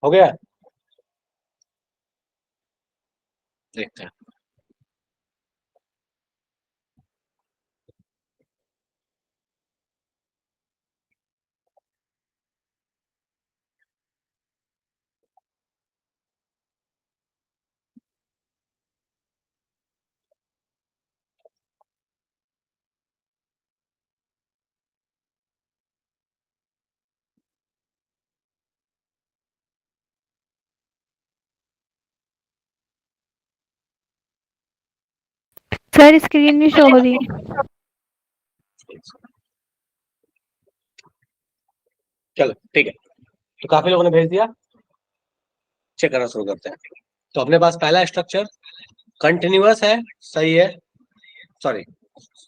हो गया, देखते हैं। सर स्क्रीन नहीं शो हो रही। चलो ठीक है, तो काफी लोगों ने भेज दिया, चेक करना शुरू करते हैं। तो अपने पास पहला स्ट्रक्चर कंटिन्यूअस है, सही है, सॉरी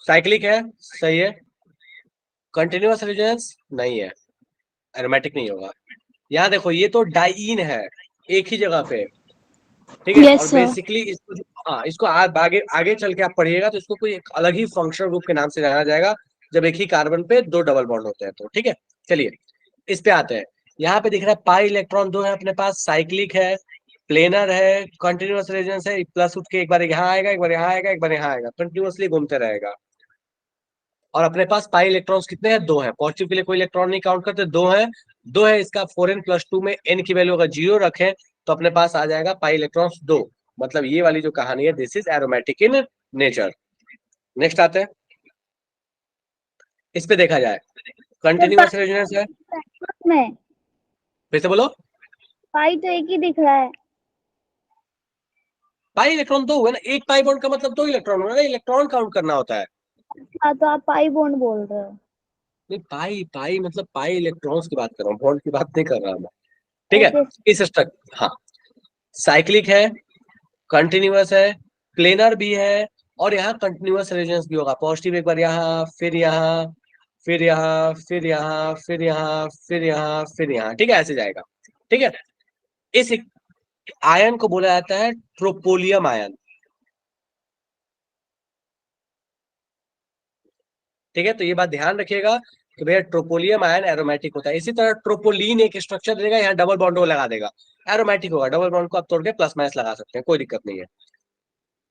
साइक्लिक है, सही है, कंटिन्यूअस रेजोनेंस नहीं है, एरोमेटिक नहीं होगा। यहाँ देखो ये तो डाइईन है एक ही जगह पे, ठीक है, यस और सर। बेसिकली इसको हाँ इसको आगे आगे चल के आप पढ़िएगा तो इसको कोई एक अलग ही फंक्शनल ग्रुप के नाम से जाना जाएगा, जब एक ही कार्बन पे दो डबल बॉन्ड होते हैं तो। ठीक है, चलिए इस पे आते हैं। यहाँ पे दिख रहा है पाई इलेक्ट्रॉन दो है अपने पास, साइक्लिक है, प्लेनर है, कंटिन्यूअस रेजोनेंस है, प्लस उठ के एक बार यहाँ आएगा, एक बार यहाँ आएगा, एक बार यहाँ आएगा, कंटिन्यूअसली घूमते रहेगा। और अपने पास पाई इलेक्ट्रॉन्स कितने हैं? दो हैं। पॉजिटिव के लिए कोई इलेक्ट्रॉन नहीं काउंट करते, दो है, दो है। इसका 4n+2 में n की वैल्यू अगर 0 रखें तो अपने पास आ जाएगा पाई इलेक्ट्रॉन्स दो। मतलब ये वाली जो कहानी है, this is aromatic in nature. Next आते हैं, इस पे देखा जाए कंटिन्यूअस रेजोनेंस है, में फिर से बोलो। पाई तो एक ही दिख रहा है। पाई इलेक्ट्रॉन दो हुए ना, एक पाई बॉन्ड का मतलब दो इलेक्ट्रॉन हुआ ना, इलेक्ट्रॉन काउंट करना होता है। हाँ तो आप पाई बॉन्ड बोल रहे हो। नहीं, पाई पाई मतलब पाई इलेक्ट्रॉन्स की बात कर रहा हूँ, बॉन्ड की बात नहीं कर रहा मैं। ठीक है, ओके। इस स्ट्रक्चर, हाँ, साइक्लिक है, कंटिन्यूअस है, प्लेनर भी है, और यहाँ कंटिन्यूअस रेजोनेंस भी होगा। पॉजिटिव एक बार यहाँ, फिर यहाँ, फिर यहाँ, फिर यहाँ, फिर यहाँ, फिर यहाँ, फिर यहाँ, ठीक है, ऐसे जाएगा। ठीक है, इस आयन को बोला जाता है ट्रोपोलियम आयन। ठीक है, तो ये बात ध्यान रखिएगा कि भैया ट्रोपोलियम आयन एरोमेटिक होता है। इसी तरह ट्रोपोलिन एक स्ट्रक्चर देगा, यहाँ डबल बॉन्ड वो लगा देगा, एरोमेटिक होगा। डबल बॉन्ड को आप तोड़ के प्लस माइनस लगा सकते हैं, कोई दिक्कत नहीं है।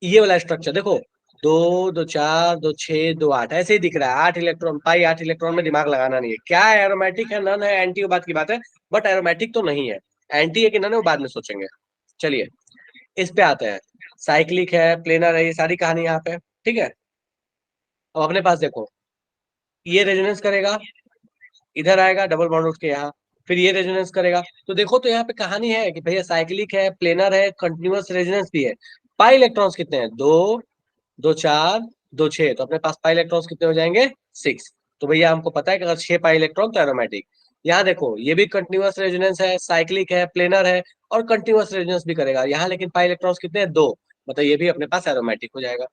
ये वाला स्ट्रक्चर देखो, दो दो चार दो छह दो आठ, ऐसे ही दिख रहा है। 8 इलेक्ट्रॉन, पाई 8 इलेक्ट्रॉन में दिमाग लगाना नहीं है। क्या है एरोमेटिक है, नन है, एंटी, वो बात की बात है, बट एरोमेटिक तो नहीं है। एंटी है कि नन है वो बाद में सोचेंगे। चलिए इस पे आते हैं, साइक्लिक है, प्लेनर है, ये सारी कहानी यहाँ पे। ठीक है, अब अपने पास देखो, ये रेजोनेंस करेगा, इधर आएगा डबल बॉन्ड उठ के यहाँ, फिर ये रेजोनेंस करेगा। तो देखो तो यहाँ पे कहानी है कि भैया साइक्लिक है, प्लेनर है, कंटिन्यूअस रेजोनेंस भी है। पाई इलेक्ट्रॉन्स कितने हैं? दो, दो चार, दो छह, तो अपने पास पाई इलेक्ट्रॉन्स कितने हो जाएंगे? 6। तो भैया हमको पता है कि अगर 6 पाई इलेक्ट्रॉन तो एरोमेटिक। यहाँ देखो ये भी कंटिन्यूअस रेजोनेंस है, साइक्लिक है, प्लेनर है, और कंटिन्यूअस रेजोनेंस भी करेगा यहाँ, लेकिन पाई इलेक्ट्रॉन्स कितने हैं? दो, मतलब ये भी अपने पास एरोमेटिक हो जाएगा।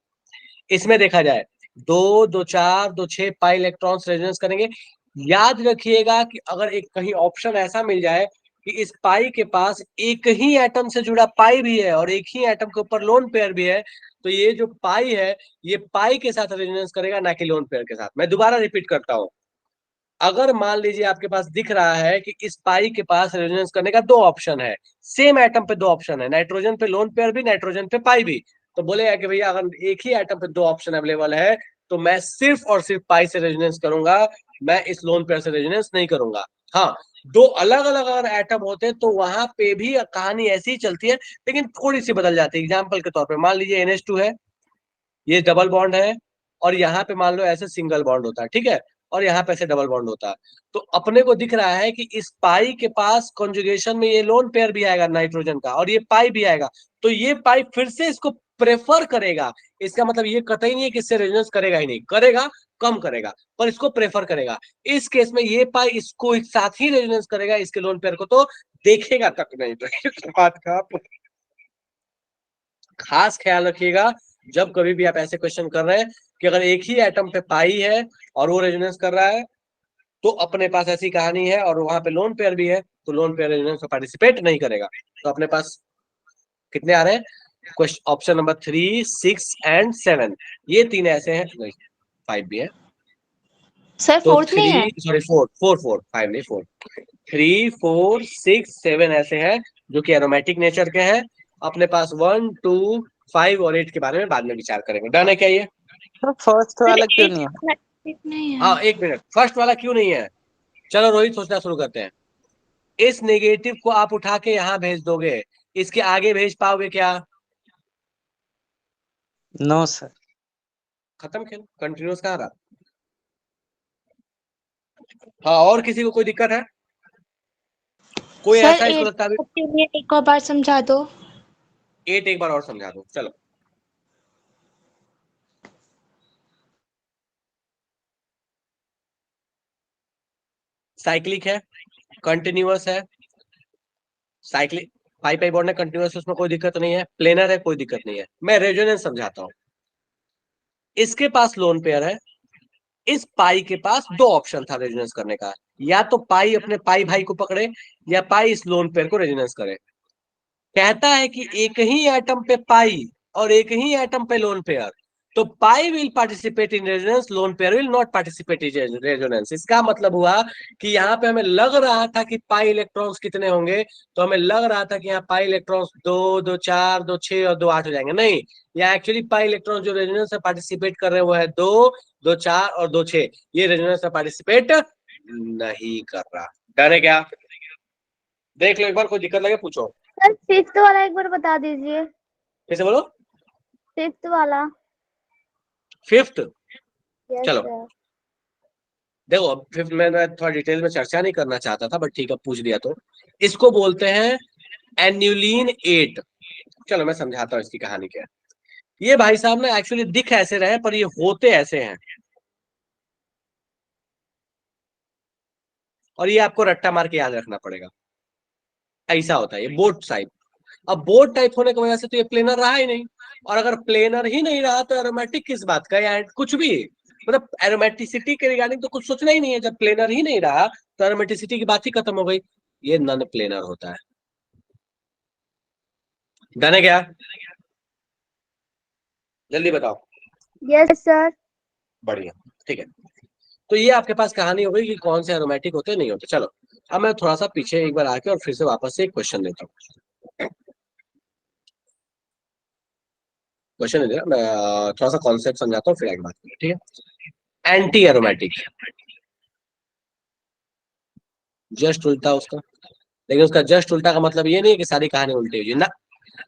इसमें देखा जाए, दो दो चार दो छह पाई इलेक्ट्रॉन्स रेजोनेंस करेंगे। याद रखिएगा कि अगर एक कहीं ऑप्शन ऐसा मिल जाए कि इस पाई के पास एक ही एटम से जुड़ा पाई भी है और एक ही एटम के ऊपर लोन पेयर भी है, तो ये जो पाई है ये पाई के साथ रेजोनेंस करेगा, ना कि लोन पेयर के साथ। मैं दोबारा रिपीट करता हूं, अगर मान लीजिए आपके पास दिख रहा है कि इस पाई के पास रेजोनेंस करने का दो ऑप्शन है, सेम एटम पे दो ऑप्शन है, नाइट्रोजन पे लोन पेयर भी, नाइट्रोजन पे पाई भी, तो बोलेगा कि भैया अगर एक ही एटम पे दो ऑप्शन अवेलेबल है तो मैं सिर्फ और सिर्फ पाई से रेजोनेंस करूंगा, मैं इस लोन पेयर से रेजोनेंस नहीं करूंगा। हाँ, दो अलग अलग अगर एटम होते हैं तो वहां पे भी कहानी ऐसी ही चलती है, लेकिन थोड़ी सी बदल जाती है। एग्जाम्पल के तौर पर मान लीजिए NH2 है, ये डबल बॉन्ड है, और यहाँ पे मान लो ऐसे सिंगल बॉन्ड होता है, ठीक है, और यहाँ पे ऐसे डबल बॉन्ड होता है। तो अपने को दिख रहा है कि इस पाई के पास कॉन्जुगेशन में ये लोन पेयर भी आएगा नाइट्रोजन का, और ये पाई भी आएगा, तो ये पाई फिर से इसको प्रेफर करेगा। इसका मतलब ये कतई नहीं है कि इससे रेजोनेंस करेगा ही नहीं, करेगा, कम करेगा, पर इसको प्रेफर करेगा। इस केस में ये पाई इसको एक साथ ही रेजोनेंस करेगा, इसके लोन पेयर को तो देखेगा तक नहीं। तो इस बात का आप खास ख्याल रखिएगा जब कभी भी आप ऐसे क्वेश्चन कर रहे हैं कि अगर एक ही एटम पे पाई है और वो रेजोनेंस कर रहा है, तो अपने पास ऐसी कहानी है, और वहां पे लोन पेयर भी है, तो लोन पेयर रेजोनेंस में पार्टिसिपेट नहीं करेगा। तो अपने पास कितने आ रहे हैं? क्वेश्चन ऑप्शन नंबर 3, 6 एंड 7, ये तीन ऐसे हैं, नहीं 5 भी है। सर तो फोर्थ नहीं है? 3 सॉरी 4 5 नहीं 4, 3 4 6 7 ऐसे हैं जो कि एरोमेटिक नेचर के हैं। अपने पास 1 2 5 और 8 के बारे में बाद में विचार करेंगे। डन है क्या ये? तो फर्स्ट वाला क्यों नहीं है? नहीं है। हाँ, एक मिनट, फर्स्ट वाला क्यों नहीं है? चलो रोहित, सोचना शुरू करते हैं। इस नेगेटिव को आप उठा के यहां भेज दोगे, इसके आगे भेज पाओगे क्या? No sir. खत्म खेल, कंटिन्यूस कहाँ रहा? हाँ, और किसी को कोई दिक्कत है? कोई सर ऐसा इसको लगता है? एक और बार समझा दो। 8 एक बार और समझा दो, चलो। साइक्लिक है, कंटिन्यूअस है, साइक्लिक पाई पाई बॉन्ड है, कंटिन्यूअस, उसमें कोई दिक्कत नहीं है। प्लेनर है, कोई दिक्कत नहीं है। मैं रेजोनेंस समझाता हूं। इसके पास लोन पेयर है, इस पाई के पास दो ऑप्शन था रेजोनेंस करने का, या तो पाई अपने पाई भाई को पकड़े या पाई इस लोन पेयर को रेजोनेंस करे। कहता है कि एक ही एटम पे पाई और एक ही एटम पे लोन पेयर, तो pi will participate in resonance, lone pair will not participate in resonance. इसका मतलब हुआ कि यहाँ पे हमें लग रहा था कि पाई इलेक्ट्रॉन्स कितने होंगे, तो हमें लग रहा था कि यहाँ पाई इलेक्ट्रॉन्स 2 2 4 2 6 और 2 8 हो जाएंगे। नहीं, यहाँ एक्चुअली पाई इलेक्ट्रॉन जो रेजोनेंस में पार्टिसिपेट कर रहे हैं वो है 2 2 4 और 2 6। ये रेजोनेंस में पार्टिसिपेट नहीं कर रहा। डर है क्या? देख लो एक बार, कोई दिक्कत लगे पूछो। सर फिफ्थ वाला एक बार बता दीजिए। फिर से बोलो। फिफ्थ वाला। फिफ्थ, यस चलो सर। देखो, अब फिफ्थ में मैं थोड़ा डिटेल में चर्चा नहीं करना चाहता था, बट ठीक है, पूछ दिया तो। इसको बोलते हैं एन्युलिन 8। चलो मैं समझाता हूँ इसकी कहानी क्या है। ये भाई साहब ना एक्चुअली दिख ऐसे रहे पर ये होते ऐसे हैं, और ये आपको रट्टा मार के याद रखना पड़ेगा। ऐसा होता है ये बोट टाइप। अब बोट टाइप होने की वजह से तो ये प्लेनर रहा ही नहीं, और अगर प्लेनर ही नहीं रहा तो एरोमेटिक किस बात का, या कुछ भी, मतलब एरोमेटिसिटी के रिगार्डिंग तो कुछ सोचना ही नहीं है। जब प्लेनर ही नहीं रहा तो एरोमेटिसिटी की बात ही खत्म हो गई। ये नॉन प्लेनर होता है। डन है क्या? जल्दी बताओ। Yes sir. बढ़िया, ठीक है। तो ये आपके पास कहानी हो गई कि कौन से एरोमेटिक होते नहीं होते। चलो अब मैं थोड़ा सा पीछे एक बार आके और फिर से वापस से एक क्वेश्चन देता हूँ। क्वेश्चन नहीं दे रहा मैं, थोड़ा सा कॉन्सेप्ट समझाता हूँ फिर आगे बात करें, ठीक है? एंटी एरोमेटिक, जस्ट उल्टा उसका। लेकिन उसका जस्ट उल्टा का मतलब ये नहीं है कि सारी कहानी उल्टी हुई ना,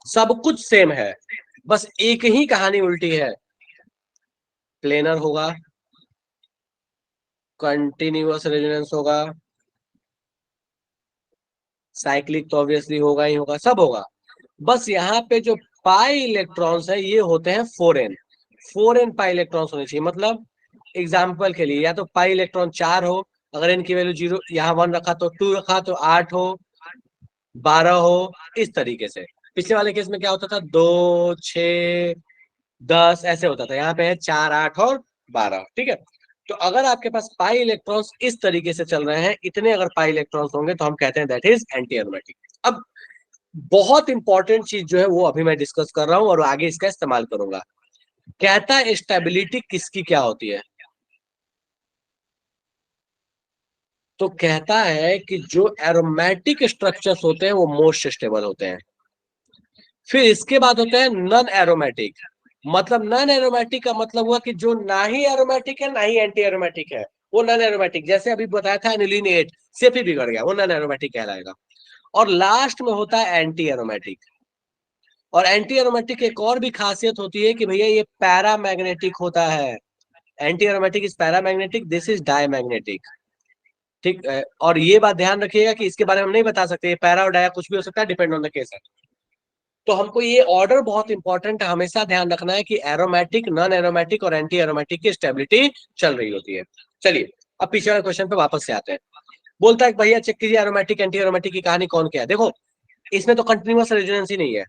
सब कुछ सेम है, बस एक ही कहानी उल्टी है। प्लेनर होगा, कंटिन्यूअस रेजोनेंस होगा, साइक्लिक तो ऑब्वियसली होगा ही होगा, सब होगा। बस यहाँ पे जो पाई इलेक्ट्रॉन्स है ये होते हैं 4n पाई इलेक्ट्रॉन्स होने चाहिए। मतलब एग्जाम्पल के लिए, या तो पाई इलेक्ट्रॉन 4 हो, अगर इनकी वैल्यू 0 यहाँ 1 रखा तो 2 रखा तो 8 हो, 12 हो, इस तरीके से। पिछले वाले केस में क्या होता था, 2 6 10 ऐसे होता था। यहाँ पे है 4 8 और 12, ठीक है? तो अगर आपके पास पाई इलेक्ट्रॉन्स इस तरीके से चल रहे हैं, इतने अगर पाई इलेक्ट्रॉन्स होंगे तो हम कहते हैं दैट इज एंटी एरोमेटिक। अब बहुत इंपॉर्टेंट चीज जो है वो अभी मैं डिस्कस कर रहा हूं और आगे इसका इस्तेमाल करूंगा। कहता है स्टेबिलिटी किसकी क्या होती है? तो कहता है कि जो एरोमेटिक स्ट्रक्चर्स होते हैं वो मोस्ट स्टेबल होते हैं। फिर इसके बाद होते हैं नॉन एरोमेटिक। मतलब नॉन एरोमेटिक का मतलब हुआ कि जो ना ही एरोमेटिक है ना ही एंटी एरोमेटिक है, वो नॉन एरोमेटिक। जैसे अभी बताया था एनिलीन 8 से भी बिगड़ गया, वो नॉन एरोमेटिक कहलाएगा। और लास्ट में होता है एंटी एरोमेटिक। और एंटी एरोमेटिक एक और भी खासियत होती है कि भैया ये पैरामैग्नेटिक होता है। Anti aromatic is paramagnetic, this is diamagnetic. ठीक है? और ये बात ध्यान रखिएगा कि इसके बारे में हम नहीं बता सकते, ये पैरा और डाया कुछ भी हो सकता है, डिपेंड ऑन द केस है। तो हमको ये ऑर्डर बहुत इंपॉर्टेंट है, हमेशा ध्यान रखना है कि एरोमेटिक, नॉन एरोमेटिक और एंटी एरोमेटिक की स्टेबिलिटी चल रही होती है। चलिए अब पीछे वाले क्वेश्चन पे वापस से आते हैं। बोलता है भैया चेक कीजिए एरोमेटिक एंटी एरोमेटिक की कहानी कौन क्या है। देखो इसमें तो कंटिन्यूअस रेजोनेंस ही नहीं है,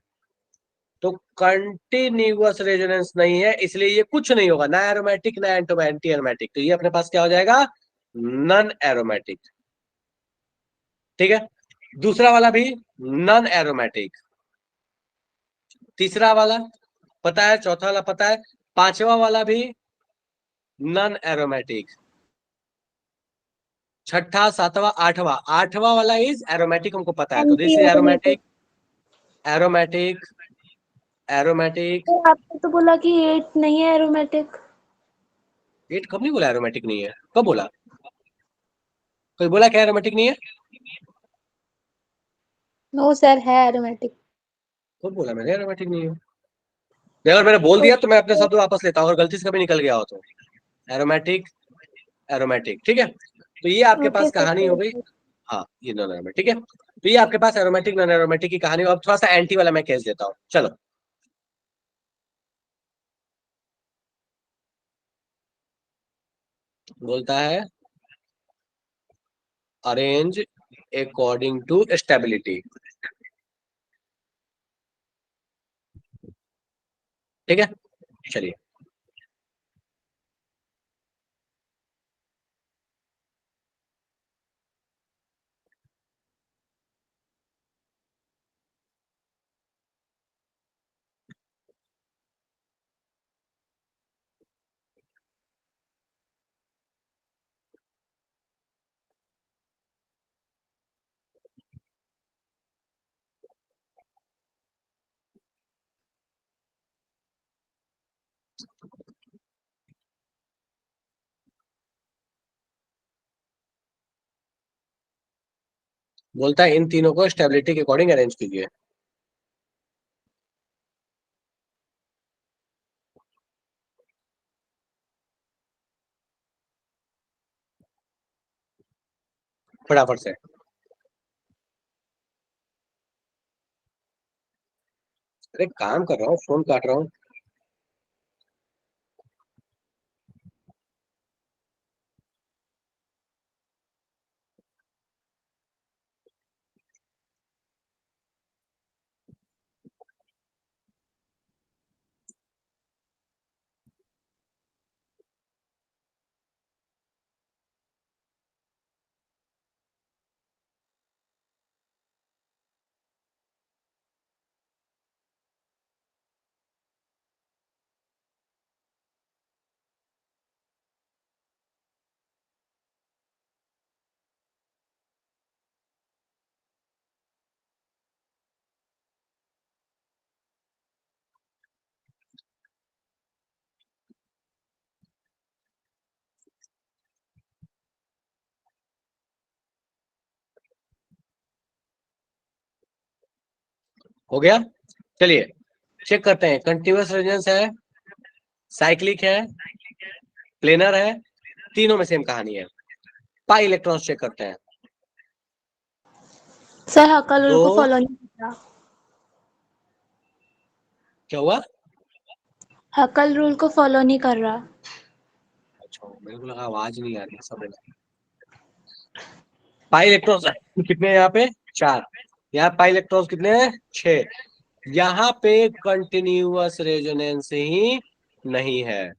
तो कंटिन्यूअस रेजोनेंस नहीं है, इसलिए ये कुछ नहीं होगा, ना एरोमेटिक ना एंटी एरोमेटिक। तो ये अपने पास क्या हो जाएगा, नॉन एरोमेटिक। ठीक है? दूसरा वाला भी नॉन एरोमेटिक, तीसरा वाला पता है, चौथा वाला पता है, पांचवा वाला भी नॉन एरोमेटिक, छठा, सातवां, आठवां, आठवां वाला इज एरोमेटिक, हमको पता है, तो this is aromatic, aromatic, aromatic. तो आपने तो बोला कि 8 नहीं है एरोमेटिक। 8 कब नहीं बोला एरोमेटिक नहीं है, कब बोला? कोई बोला क्या एरोमेटिक नहीं है? नो सर, है एरोमेटिक। कब बोला मैंने एरोमेटिक नहीं है? नहीं, अगर मैंने बोल दिया तो मैं अपने शब्द वापस लेता हूँ, और गलती से कभी निकल गया हो तो। एरोमेटिक, एरोमेटिक, ठीक है। तो ये आपके ओके पास कहानी हो गई। सर। हाँ, ये नॉन एरोमेटिक, ठीक है। तो ये आपके पास एरोमेटिक नॉन एरोमेटिक की कहानी। अब थोड़ा सा एंटी वाला मैं केस देता हूँ, चलो। बोलता है अरेंज अकॉर्डिंग टू स्टेबिलिटी, ठीक है, चलिए। बोलता है इन तीनों को स्टेबिलिटी के अकॉर्डिंग अरेंज कीजिए। फटाफट से। अरे काम कर रहा हूँ, फोन काट रहा हूँ। हो गया, चलिए चेक करते हैं। कंटिन्यूअस रेजोनेंस है, साइक्लिक है, प्लेनर है, तीनों में सेम कहानी है। पाई इलेक्ट्रॉन्स चेक करते हैं। सर हक्कल रूल दो, को फॉलो नहीं कर रहा। क्या हुआ? हक्कल रूल को फॉलो नहीं कर रहा। अच्छा, मेरे को लगा आवाज नहीं आ रही, सब। पाई इलेक्ट्रॉन्स कितने हैं यहाँ पे? 4। यहाँ पाई इलेक्ट्रॉन्स कितने हैं? 6। यहाँ पे कंटिन्यूअस रेजोनेंस ही नहीं है,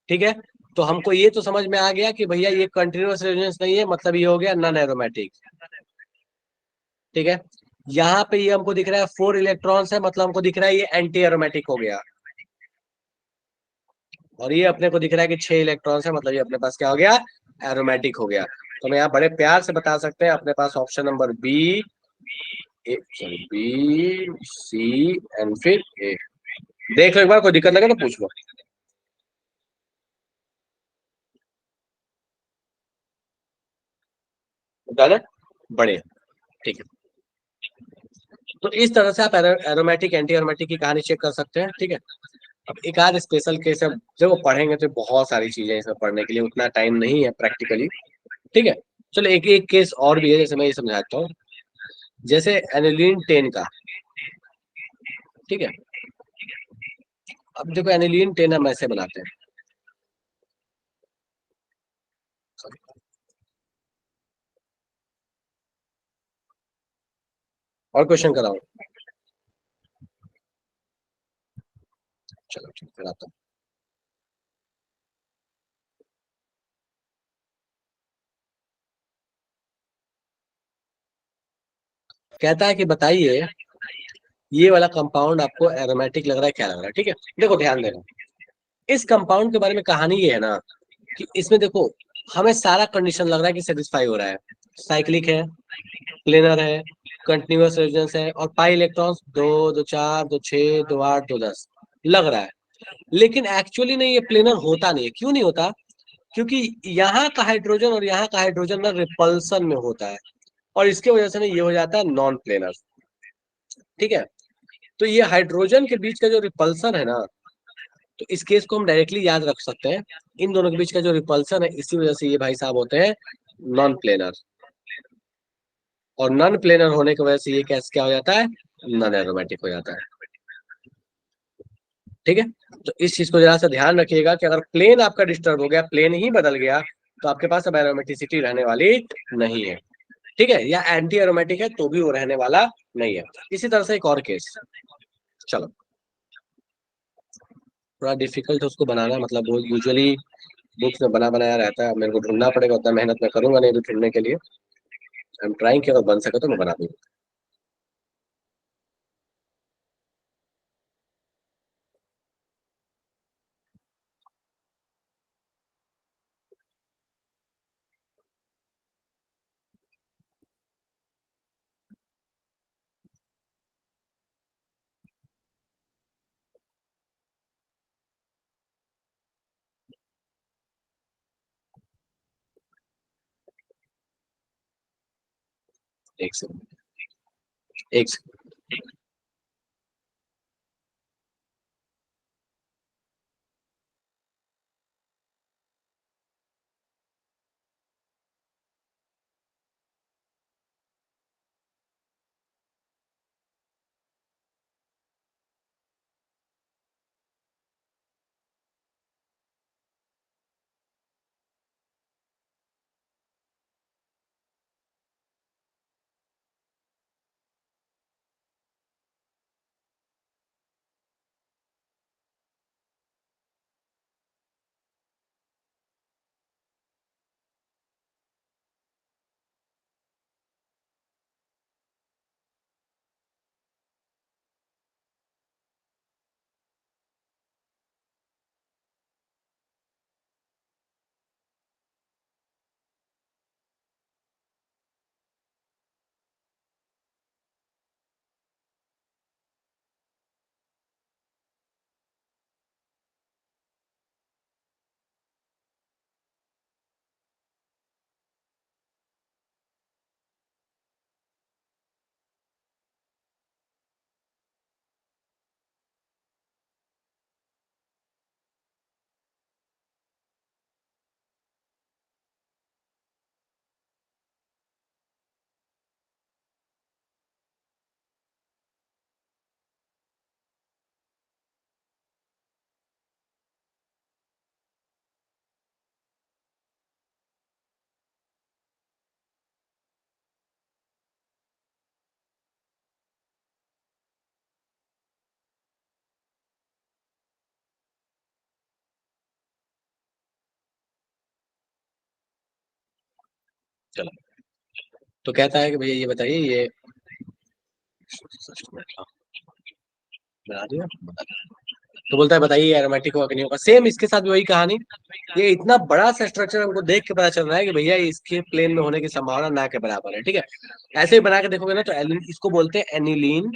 ठीक है। तो हमको ये तो समझ में आ गया कि भैया ये कंटिन्यूअस रेजोनेंस नहीं है, मतलब ये हो गया नॉन एरोमेटिक, ठीक है। यहाँ पे ये हमको दिख रहा है 4 इलेक्ट्रॉन्स है, मतलब हमको दिख रहा है ये एंटी एरोमेटिक हो गया। और ये अपने को दिख रहा है कि 6 इलेक्ट्रॉन्स है, मतलब ये अपने पास क्या हो गया? एरोमेटिक हो गया। तो हम यहाँ बड़े प्यार से बता सकते हैं अपने पास option number B, sorry, B, C and फिर ए। देख लो एक बार, कोई दिक्कत लगे तो पूछ लो। ज्यादा बढ़िया, ठीक है। तो इस तरह से आप एरोमेटिक एंटी एरोमेटिक की कहानी चेक कर सकते हैं, ठीक है। अब एक आध स्पेशल केस है, जब वो पढ़ेंगे तो बहुत सारी चीजें इसमें पढ़ने के लिए, उतना टाइम नहीं है प्रैक्टिकली, ठीक है। चलो एक एक केस और भी है, जैसे मैं ये समझाता हूँ। जैसे एनिलीन 10 का, ठीक है। अब देखो एनिलीन 10 हम ऐसे बनाते हैं। और क्वेश्चन कराओ। चलो ठीक, फिर आता हूँ। कहता है कि बताइए ये वाला कंपाउंड आपको एरोमेटिक लग रहा है, क्या लग रहा है, ठीक है। देखो ध्यान देना, इस कंपाउंड के बारे में कहानी ये है ना कि इसमें देखो हमें सारा कंडीशन लग रहा है कि सेटिस्फाई हो रहा है। साइक्लिक है, प्लेनर है, कंटिन्यूअस रेजोनेंस है, और पाई इलेक्ट्रॉन्स 2 2 4 2 6 2 8 2 10 लग रहा है। लेकिन एक्चुअली नहीं, ये प्लेनर होता नहीं है। क्यों नहीं होता? क्योंकि यहाँ का हाइड्रोजन और यहाँ का हाइड्रोजन ना रिपल्सन में होता है, और इसके वजह से ना ये हो जाता है नॉन प्लेनर। ठीक है, तो ये हाइड्रोजन के बीच का जो रिपल्सन है ना, तो इस केस को हम डायरेक्टली याद रख सकते हैं। इन दोनों के बीच का जो रिपल्सन है, इसी वजह से ये भाई साहब होते हैं नॉन प्लेनर। और नॉन प्लेनर होने की वजह से ये कैसे क्या हो जाता है? नॉन एरोमेटिक हो जाता है। ठीक है, तो इस चीज को जरा सा ध्यान रखिएगा कि अगर प्लेन आपका डिस्टर्ब हो गया, प्लेन ही बदल गया, तो आपके पास अब एरोमेटिसिटी रहने वाली नहीं है। ठीक है, या एंटी एरोमेटिक है तो भी वो रहने वाला नहीं है। इसी तरह से एक और केस, चलो, थोड़ा डिफिकल्ट है उसको बनाना, मतलब वो यूजुअली बुक्स में बना बनाया रहता है, मेरे को ढूंढना पड़ेगा, उतना मेहनत मैं करूंगा नहीं तो ढूंढने के लिए। आई एम ट्राइंग कि अगर बन सके तो मैं बना दूंगा। एक सेकंड, एक सेकंड। चलो, तो कहता है कि भैया ये बताइए, ये बना दिया, तो बोलता है बताइए एरोमेटिक होगा कि नहीं होगा। सेम इसके साथ भी वही कहानी। ये इतना बड़ा सा स्ट्रक्चर हमको देख के पता चल रहा है कि भैया इसके प्लेन में होने की संभावना ना के बराबर है। ठीक है, ऐसे ही बना के देखोगे ना, तो इसको बोलते हैं एनिलीन।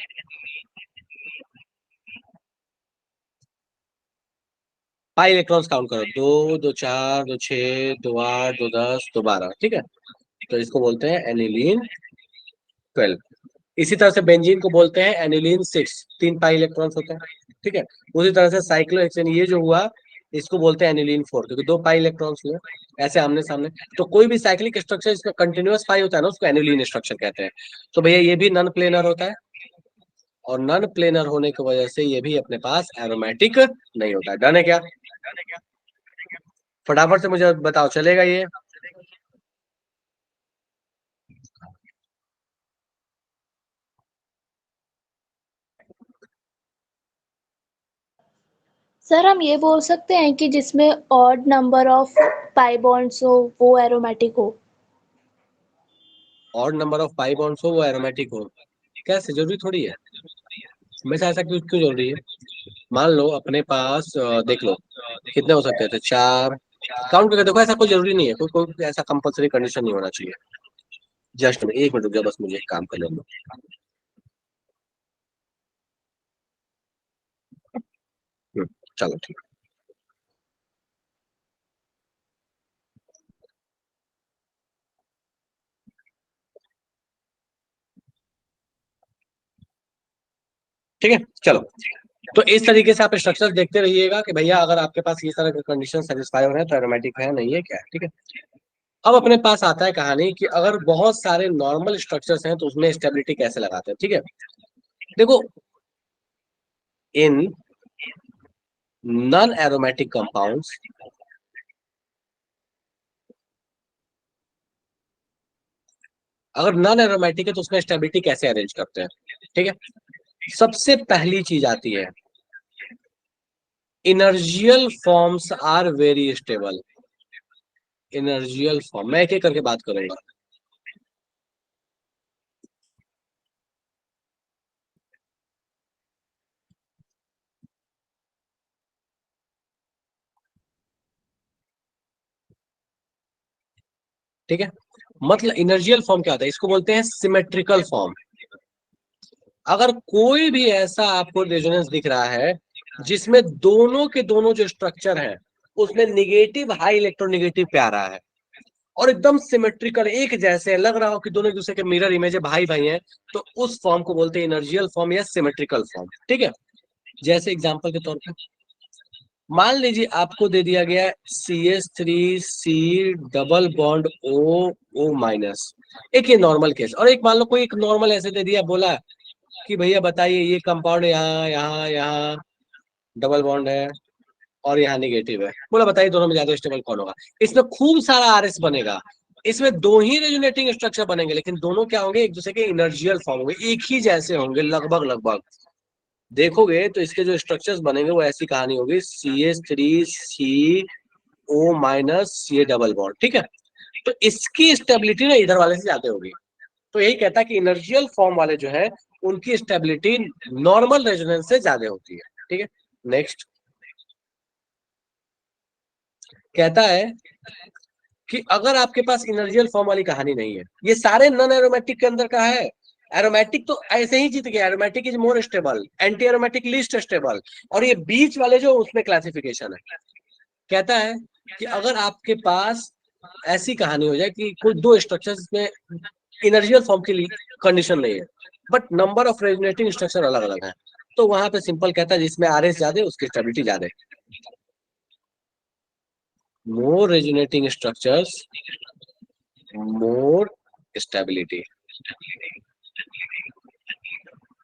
पाई इलेक्ट्रॉन्स काउंट करो, 2 2 4 2 6 2 8 2 10 2 12। ठीक है, तो इसको बोलते हैं एनिलीन 12। इसी तरह से बेंजीन को बोलते हैं एनिलीन 6, 3 पाई इलेक्ट्रॉन्स होते हैं। ठीक है, उसी तरह से साइक्लोहेक्सेन ये जो हुआ, इसको बोलते हैं एनिलीन 4, क्योंकि 2 पाई इलेक्ट्रॉन्स हुए ऐसे आमने सामने। तो कोई भी साइक्लिक स्ट्रक्चर इसका कंटिन्यूअस पाई होता है ना, उसको एनिलीन स्ट्रक्चर कहते हैं। तो भैया ये भी नॉन प्लेनर होता है, और नॉन प्लेनर होने की वजह से ये भी अपने पास एरोमेटिक नहीं होता है। डन है क्या? फटाफट से मुझे बताओ, चलेगा ये? सर हम ये बोल सकते हैं कि जिसमें odd number of pi bonds हो वो एरोमेटिक हो। और नंबर ऑफ पाई बॉन्ड्स हो वो एरोमेटिक हो? कैसे? जरूरी थोड़ी है, हमेशा ऐसा क्यों जरूरी है? मान लो अपने पास देख लो कितने हो सकते थे, 4 काउंट करके देखो, ऐसा कोई जरूरी नहीं है, कोई ऐसा कंपल्सरी कंडीशन नहीं होना चाहिए। जस्ट एक मिनट रुक जाओ, बस मुझे एक काम कर लेना। चलो ठीक। ठीक है चलो। तो इस तरीके से आप स्ट्रक्चर देखते रहिएगा कि भैया अगर आपके पास ये सारे कंडीशन सेटिस्फाई हो रहे हैं तो एरोमेटिक है, नहीं है, क्या है। ठीक है। अब अपने पास आता है कहानी कि अगर बहुत सारे नॉर्मल स्ट्रक्चर्स हैं तो उसमें स्टेबिलिटी कैसे लगाते हैं। ठीक है, देखो, इन नॉन एरोमेटिक कंपाउंड्स, अगर नॉन एरोमेटिक है तो उसमें स्टेबिलिटी कैसे अरेंज करते हैं। ठीक है, सबसे पहली चीज आती है inertial forms are very stable. Inertial form, मैं एक एक करके बात करूंगा। ठीक है, मतलब इनर्जियल फॉर्म क्या होता है, इसको बोलते हैं सिमेट्रिकल फॉर्म। अगर कोई भी ऐसा आपको रेजोनेंस दिख रहा है जिसमें दोनों के दोनों जो स्ट्रक्चर है उसमें निगेटिव हाई इलेक्ट्रोनेगेटिव पे आ रहा है और एकदम सिमेट्रिकल एक जैसे लग रहा हो कि दोनों एक दूसरे के मिरर इमेज है, भाई भाई हैं, तो उस फॉर्म को बोलते हैं इनर्जियल फॉर्म या सिमेट्रिकल फॉर्म। ठीक है, जैसे एग्जांपल के तौर पे मान लीजिए आपको दे दिया गया CH3C double bond O minus, एक ये नॉर्मल केस, और एक मान लो कोई एक नॉर्मल ऐसे दे दिया, बोला कि भैया बताइए ये कंपाउंड यहाँ यहाँ यहाँ डबल बॉन्ड है और यहाँ निगेटिव है, बोला बताइए दोनों में ज्यादा स्टेबल कौन होगा। इसमें खूब सारा RS बनेगा, इसमें दो ही रेजोनेटिंग स्ट्रक्चर बनेंगे लेकिन दोनों क्या होंगे, एक दूसरे के इनर्जियल फॉर्म होंगे, एक ही जैसे होंगे लगभग लगभग। देखोगे तो इसके जो स्ट्रक्चर्स बनेंगे वो ऐसी कहानी होगी CH3CO माइनस ये डबल बॉन्ड। ठीक है, तो इसकी स्टेबिलिटी ना इधर वाले से ज्यादा होगी। तो यही कहता है कि इनर्जियल फॉर्म वाले जो है उनकी स्टेबिलिटी नॉर्मल रेजोनेंस से ज्यादा होती है। ठीक है, नेक्स्ट कहता है कि अगर आपके पास इनर्जियल फॉर्म वाली कहानी नहीं है, ये सारे नॉन एरोमेटिक के अंदर का है। एरोमेटिक तो ऐसे ही जीत गया, aromatic is more stable, anti aromatic least stable, और ये बीच वाले जो उसमें क्लासिफिकेशन है। कहता है कि अगर आपके पास ऐसी कहानी हो जाए कि कोई दो स्ट्रक्चर्स में इनर्जियल फॉर्म के लिए कंडीशन नहीं है but number of resonating structure अलग अलग है, तो वहां पे सिंपल कहता है जिसमें RS ज्यादा है उसकी स्टेबिलिटी ज्यादा है। मोर रेजोनेटिंग स्ट्रक्चर्स मोर स्टेबिलिटी।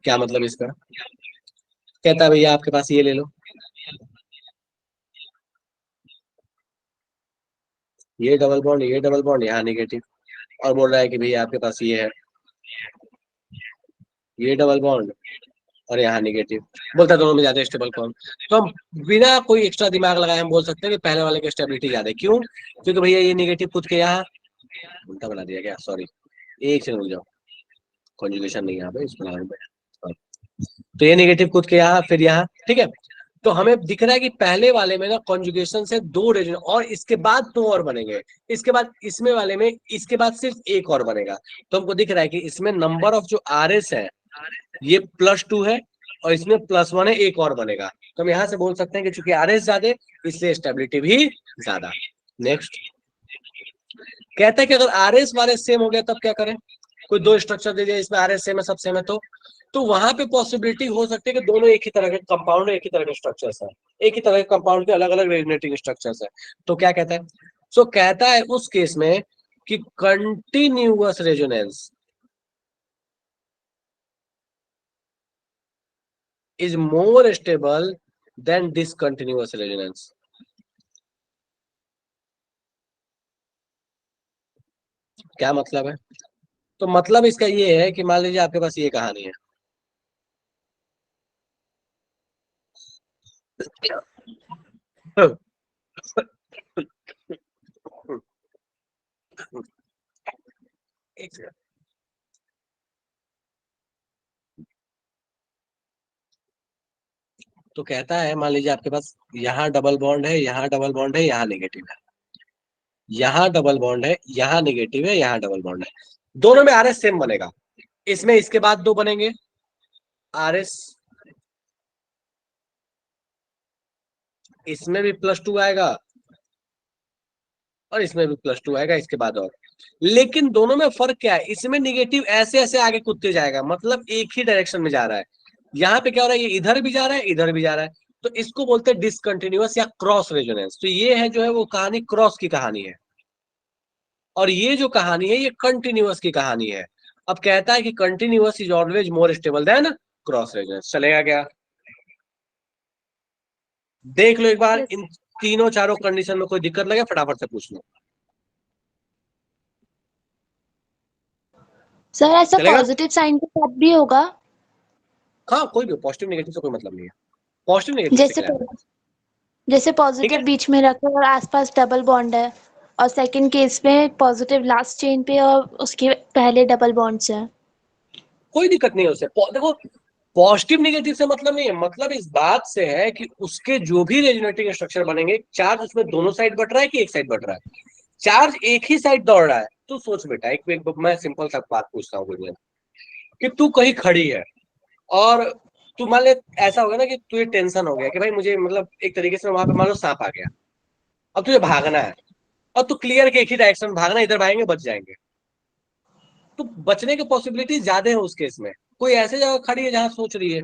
क्या मतलब इसका, कहता है भैया आपके पास ये ले लो, ये डबल बॉन्ड यहाँ निगेटिव, और बोल रहा है कि भैया आपके पास ये है, ये डबल बॉन्ड और यहाँ निगेटिव, बोलता है दोनों में ज्यादा स्टेबल कौन। तो हम बिना कोई एक्स्ट्रा दिमाग लगाए हम बोल सकते हैं कि पहले वाले की स्टेबिलिटी ज्यादा है। क्यों, क्योंकि भैया ये निगेटिव खुद के यहाँ उल्टा बना दिया गया, सॉरी, एक से रुक जाओ, कॉन्जुगेशन नहीं है यहाँ पे इसको लगा दूं। तो ये निगेटिव खुद के यहाँ फिर यहाँ। ठीक है, तो हमें दिख रहा है कि पहले वाले में ना कॉन्जुगेशन से दो रीजन और इसके बाद दो और बनेंगे, इसके बाद इसमें वाले में इसके बाद सिर्फ एक और बनेगा। तो हमको दिख रहा है कि इसमें नंबर ऑफ जो RS है ये +2 है और इसमें +1 है, एक और बनेगा। तो हम यहाँ से बोल सकते हैं कि चूंकि RS ज्यादा इसलिए स्टेबिलिटी भी ज्यादा। नेक्स्ट कहता है कि अगर RS वारस सेम हो गया तब क्या करें, कोई दो स्ट्रक्चर दे दिया इसमें RS सेम है सब सेम है, तो वहां पे पॉसिबिलिटी हो सकती है कि दोनों एक ही तरह के कंपाउंड, एक ही तरह के स्ट्रक्चर्स है, एक ही तरह के कंपाउंड के अलग अलग रेजोनेटिंग स्ट्रक्चर्स है। तो क्या कहता है, सो कहता है उस केस में कि continuous resonance is more stable than discontinuous resonance। क्या मतलब है, तो मतलब इसका ये है कि मान लीजिए आपके पास ये कहानी है, एक सेकंड। तो कहता है मान लीजिए आपके पास यहाँ डबल बॉन्ड है, यहाँ डबल बॉन्ड है, यहाँ नेगेटिव है। यहाँ डबल बॉन्ड है, यहाँ नेगेटिव है, यहाँ डबल बॉन्ड है, दोनों में आरएस सेम बनेगा। इसमें इसके बाद दो बनेंगे आरएस, इसमें भी +2 आएगा और इसमें भी +2 आएगा इसके बाद। और लेकिन दोनों में फर्क क्या है, इसमें निगेटिव ऐसे ऐसे आगे कूदते जाएगा, मतलब एक ही डायरेक्शन में जा रहा है। यहाँ पे क्या हो रहा है, ये इधर भी जा रहा है, इधर भी जा रहा है, तो इसको बोलते हैं डिसकंटिन्यूअस या क्रॉस रेजोनेंस। तो ये है जो है वो कहानी क्रॉस की कहानी है, और ये जो कहानी है ये कंटिन्यूअस की कहानी है। अब कहता है कि continuous is always more stable then cross resonance. चलेगा क्या? देख लो एक बार, Yes. इन तीनों चारों कंडीशन में कोई दिक्कत लगे फटाफट से पूछ लो। सर ऐसा चलेगा? पॉजिटिव साइन के साथ भी होगा? हाँ, कोई भी पॉजिटिव नेगेटिव से कोई मतलब नहीं है, पॉजिटिव नेगेटिव से जैसे क्या है। जैसे ठीक पॉजिटिव है, बीच में रखो और आसपास डबल बॉन्ड है, और सेकंड केस में पॉजिटिव लास्ट चेन पे और उसके पहले डबल बॉन्ड्स है। कोई दिक्कत नहीं है उससे। देखो, पॉजिटिव नेगेटिव से मतलब नहीं है, मतलब इस बात से है कि उसके जो भी रेजोनेटिंग स्ट्रक्चर बनेंगे, चार्ज उसमें दोनों साइड बढ़ रहा है कि एक साइड बढ़ रहा है? चार्ज एक ही साइड दौड़ रहा है। तो सोच बेटा, एक मैं सिंपल सा बात पूछता हूँ तुझे, कि तू कहीं खड़ी है और तू मान ले ऐसा हो गया ना कि तुझे टेंशन हो गया कि भाई मुझे मतलब एक तरीके से वहां पे मान लो सांप आ गया, अब तुझे भागना है, और तू क्लियर के एक ही डायरेक्शन में भागना, इधर भागेंगे बच जाएंगे, तो बचने की पॉसिबिलिटी ज्यादा है उस केस में। कोई ऐसे जगह खड़ी है जहां सोच रही है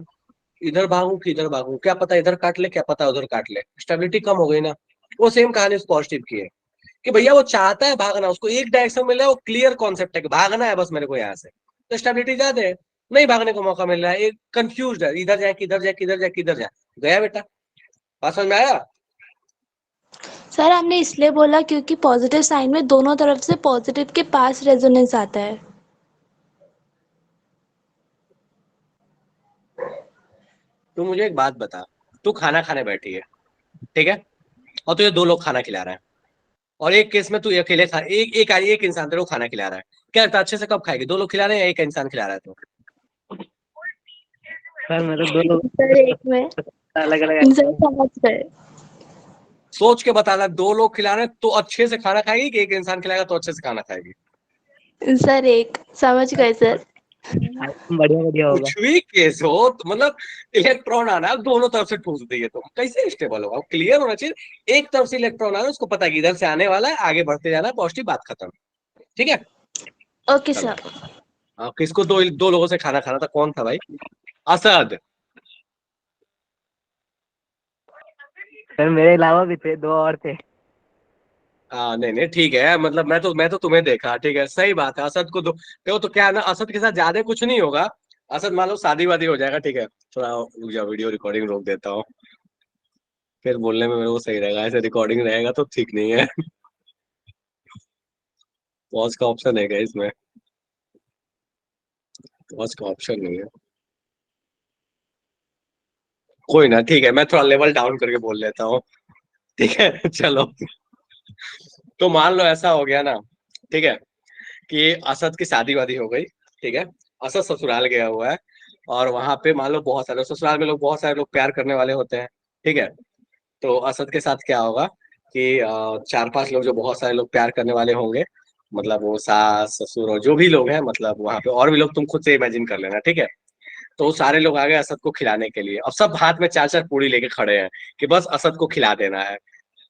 इधर भागूं कि इधर भागूं, क्या पता इधर काट ले, क्या पता उधर काट ले, स्टेबिलिटी कम हो गई ना। वो सेम कहानी उस पॉजिटिव की है कि भैया वो चाहता है भागना, उसको एक डायरेक्शन मिल रहा है, वो क्लियर कॉन्सेप्ट है कि भागना है बस मेरे को यहाँ से, तो स्टेबिलिटी ज्यादा है। नहीं भागने को मौका मिल रहा है, एक कंफ्यूज है, इधर जाए किधर जाए, किधर जाए किधर जाए, गया बेटा। बात समझ में आया? सर हमने इसलिए बोला क्योंकि पॉजिटिव साइन में दोनों तरफ से पॉजिटिव के पास रेजोनेंस आता है। तू मुझे एक बात बता, तू खाना खाने बैठी है, ठीक है, और तुझे दो लोग खाना खिला रहे हैं, और एक केस में तू अकेले खा एक इंसान तेरे को खाना खिला रहा है, क्या लगता है अच्छे से कब खाएगी, दो लोग खिला रहे हैं या एक इंसान खिला रहा है? तो सर मेरे दो लोग सर एक में अलग अलग सर समझ गए। सोच के बताना, दो लोग खिला रहे हैं तो अच्छे से खाना खाएगी कि एक इंसान खिलाएगा तो अच्छे से खाना खाएगी? सर एक समझ गए सर। बढ़िया बढ़िया होगा। कुछ भी केस हो तो मतलब इलेक्ट्रॉन आना है, दोनों तरफ से ठूस दिए तो कैसे स्टेबल होगा? क्लियर होना चाहिए, एक तरफ से इलेक्ट्रॉन आना है, उसको पता है कि इधर से आने वाला है, आगे बढ़ते जाना है, पॉजिटिव, बात खत्म। ठीक है, ओके चलो। सर। किसको दो दो लोगों से खाना खाना था, कौन था भाई? असद। सर मेरे अलावा भी थे, दो और थे। हाँ, नहीं नहीं ठीक है, मतलब मैं तो तुम्हें देखा, ठीक है, सही बात है, असद को दो। देखो तो क्या है ना, असद के साथ ज्यादा कुछ नहीं होगा, असद मान लो शादी वादी हो जाएगा, ठीक है, थोड़ा रुक जाओ, वीडियो रिकॉर्डिंग रोक देता हूँ, फिर बोलने में मेरे को सही रहेगा, ऐसे रिकॉर्डिंग रहेगा तो ठीक नहीं है। पॉज का ऑप्शन है क्या इसमें? पॉज का ऑप्शन नहीं है, कोई ना, ठीक है, मैं थोड़ा लेवल डाउन करके बोल लेता हूँ, ठीक है। चलो, तो मान लो ऐसा हो गया ना, ठीक है, कि असद की शादी वादी हो गई, ठीक है, असद ससुराल गया हुआ है, और वहां पे मान लो बहुत सारे ससुराल में लोग, बहुत सारे लोग प्यार करने वाले होते हैं, ठीक है, तो असद के साथ क्या होगा कि चार पांच लोग जो बहुत सारे लोग प्यार करने वाले होंगे, मतलब वो सास ससुर और जो भी लोग हैं, मतलब वहां पे और भी लोग, तुम खुद से इमेजिन कर लेना, ठीक है, तो वो सारे लोग आ गए असद को खिलाने के लिए, अब सब हाथ में चार चार पूरी लेके खड़े हैं कि बस असद को खिला देना है।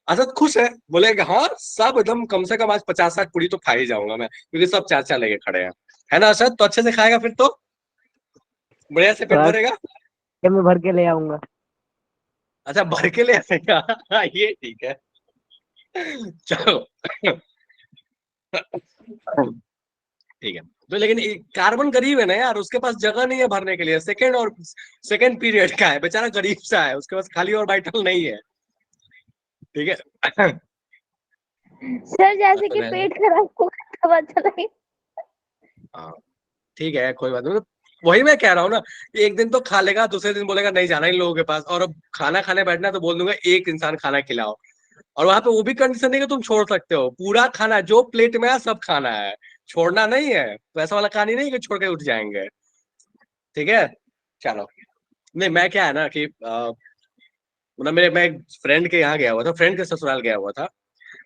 असद खुश है, बोलेगा हाँ सब एकदम, कम से कम आज 50-60 पूरी तो खा ही जाऊंगा मैं, क्योंकि सब चार चार लेके खड़े हैं, है ना असद? तो अच्छे से खाएगा फिर तो बढ़िया से पेट सर भरेगा। मैं भर के ले आऊंगा। अच्छा, भर के ले आएगा। हाँ, ये ठीक है, चलो। ठीक है, तो लेकिन कार्बन गरीब है ना यार, उसके पास जगह नहीं है भरने के लिए, सेकंड और सेकंड पीरियड का है बेचारा, गरीब सा है, उसके पास खाली और वाइटल नहीं है, ठीक है। सर जैसे कि रहने- पेट खराब होगा तो पता नहीं। हाँ, ठीक है, कोई बात नहीं, वही मैं कह रहा हूँ ना, एक दिन तो खा लेगा, दूसरे दिन बोलेगा नहीं जाना इन लोगों के पास, और अब खाना खाने बैठना तो बोल दूंगा एक इंसान खाना खिलाओ, और वहां पे वो भी कंडीशन नहीं कि तुम छोड़ सकते हो, पूरा खाना जो प्लेट में है सब खाना है, छोड़ना नहीं है, वैसा वाला कहानी नहीं कि छोड़ के उठ जाएंगे, ठीक है, चलो। नहीं, मैं क्या है ना कि मतलब मैं एक फ्रेंड के यहाँ गया हुआ था, फ्रेंड के ससुराल गया हुआ था,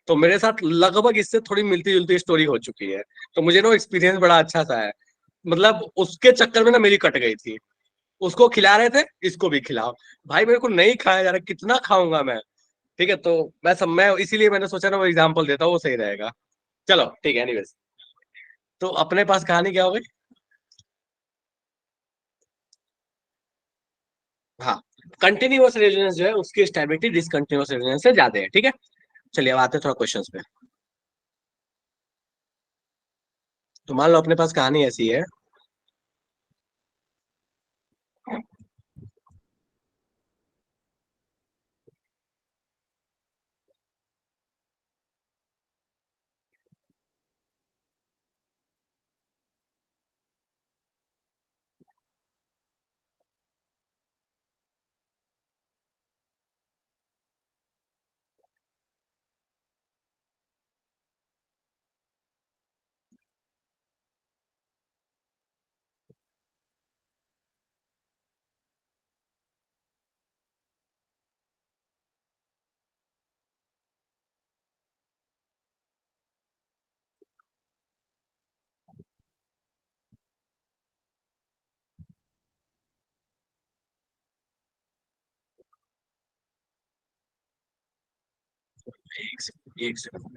तो मेरे साथ लगभग इससे थोड़ी मिलती जुलती स्टोरी हो चुकी है, तो मुझे ना एक्सपीरियंस बड़ा अच्छा सा है। मतलब उसके चक्कर में ना मेरी कट गई थी। उसको खिला रहे थे, इसको भी खिलाओ। भाई मेरे को नहीं खाया जा रहा, कितना खाऊंगा मैं। ठीक है, तो मैं इसीलिए मैंने सोचा ना वो एग्जाम्पल देता हूँ, वो सही रहेगा। चलो ठीक है, एनीवेज। तो अपने पास कहानी क्या हो गई? हाँ, कंटिन्यूअस रेजोनेंस जो है उसकी स्टेबिलिटी डिसकंटिन्यूअस रेजोनेंस से ज्यादा है। ठीक है, चलिए अब आते हैं थोड़ा क्वेश्चंस पे। तो मान लो अपने पास कहानी ऐसी है। एक second.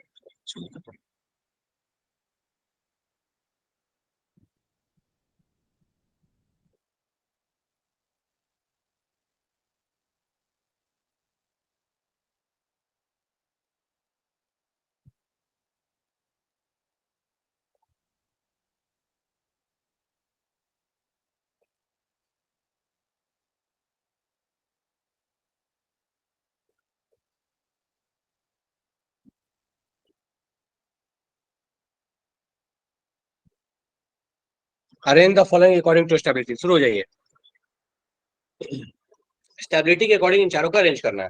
Arrange the following according to stability. शुरू हो जाइए। स्टेबिलिटी के अकॉर्डिंग इन चारों का अरेंज करना है।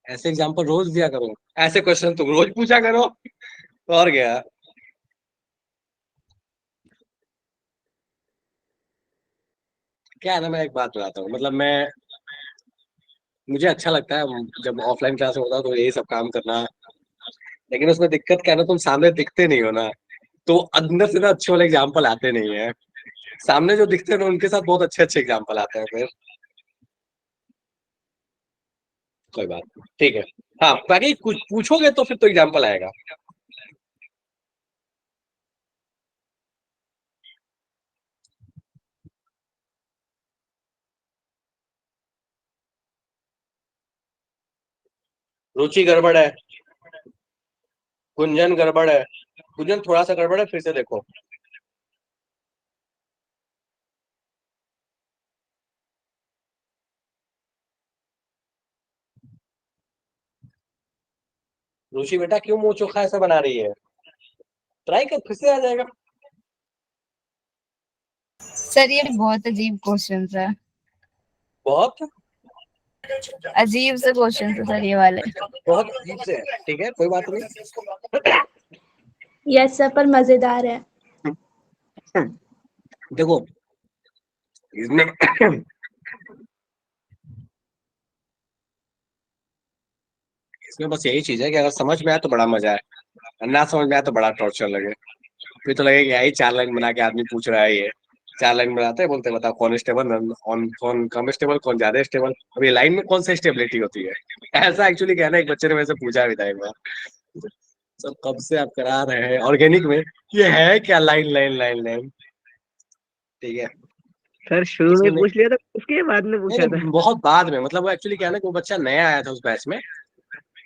ऐसे एग्जांपल रोज दिया करो, ऐसे क्वेश्चन तुम रोज पूछा करो। और क्या। क्या है ना, मैं एक बात बताता हूँ। मतलब मुझे अच्छा लगता है जब ऑफलाइन क्लास होता है तो यही सब काम करना। लेकिन उसमें दिक्कत क्या है ना, तुम सामने दिखते नहीं हो ना, तो अंदर से ना अच्छे वाले एग्जाम्पल आते नहीं है। सामने जो दिखते हैं ना उनके साथ बहुत अच्छे अच्छे एग्जाम्पल आते हैं फिर। कोई बात नहीं, ठीक है। हाँ, बाकी कुछ पूछोगे तो फिर तो एग्जाम्पल आएगा। रुचि गड़बड़ है, गुंजन गड़बड़ है। गुंजन थोड़ा सा गड़बड़ है, फिर से देखो। रुचि बेटा क्यों मुंह चोखा ऐसा बना रही है? ट्राई कर, फिर से आ जाएगा। सर ये बहुत अजीब क्वेश्चन है। बहुत अजीब से क्वेश्चन है सर ये वाले। बहुत अजीब से है, ठीक है, कोई बात नहीं। यस सर, पर मजेदार है। देखो, इसमें इसमें बस यही चीज है कि अगर समझ में आए तो बड़ा मजा है, और ना समझ में आए तो बड़ा टॉर्चर लगे। फिर तो लगे कि यही 4 लाइन बना के आदमी पूछ रहा है ये। 4 लाइन बनाते हैं, बोलते हैं बताओ कौन स्टेबल, कौन कम स्टेबल, कौन ज्यादा स्टेबल। अब ये लाइन में कौन सा स्टेबिलिटी होती है? ऐसा एक्चुअली कहना, एक बच्चे ने मेरे से पूछा भी था एक बार। सब कब से आप करा रहे हैं ऑर्गेनिक में, ये है क्या लाइन लाइन लाइन लाइन? ठीक है। सर शुरू इसमें में नहीं, पूछ लिया था, उसके बाद में नहीं पूछा था। नहीं, बहुत बाद में। मतलब वो एक्चुअली क्या है ना कि वो बच्चा नया आया था उस बैच में,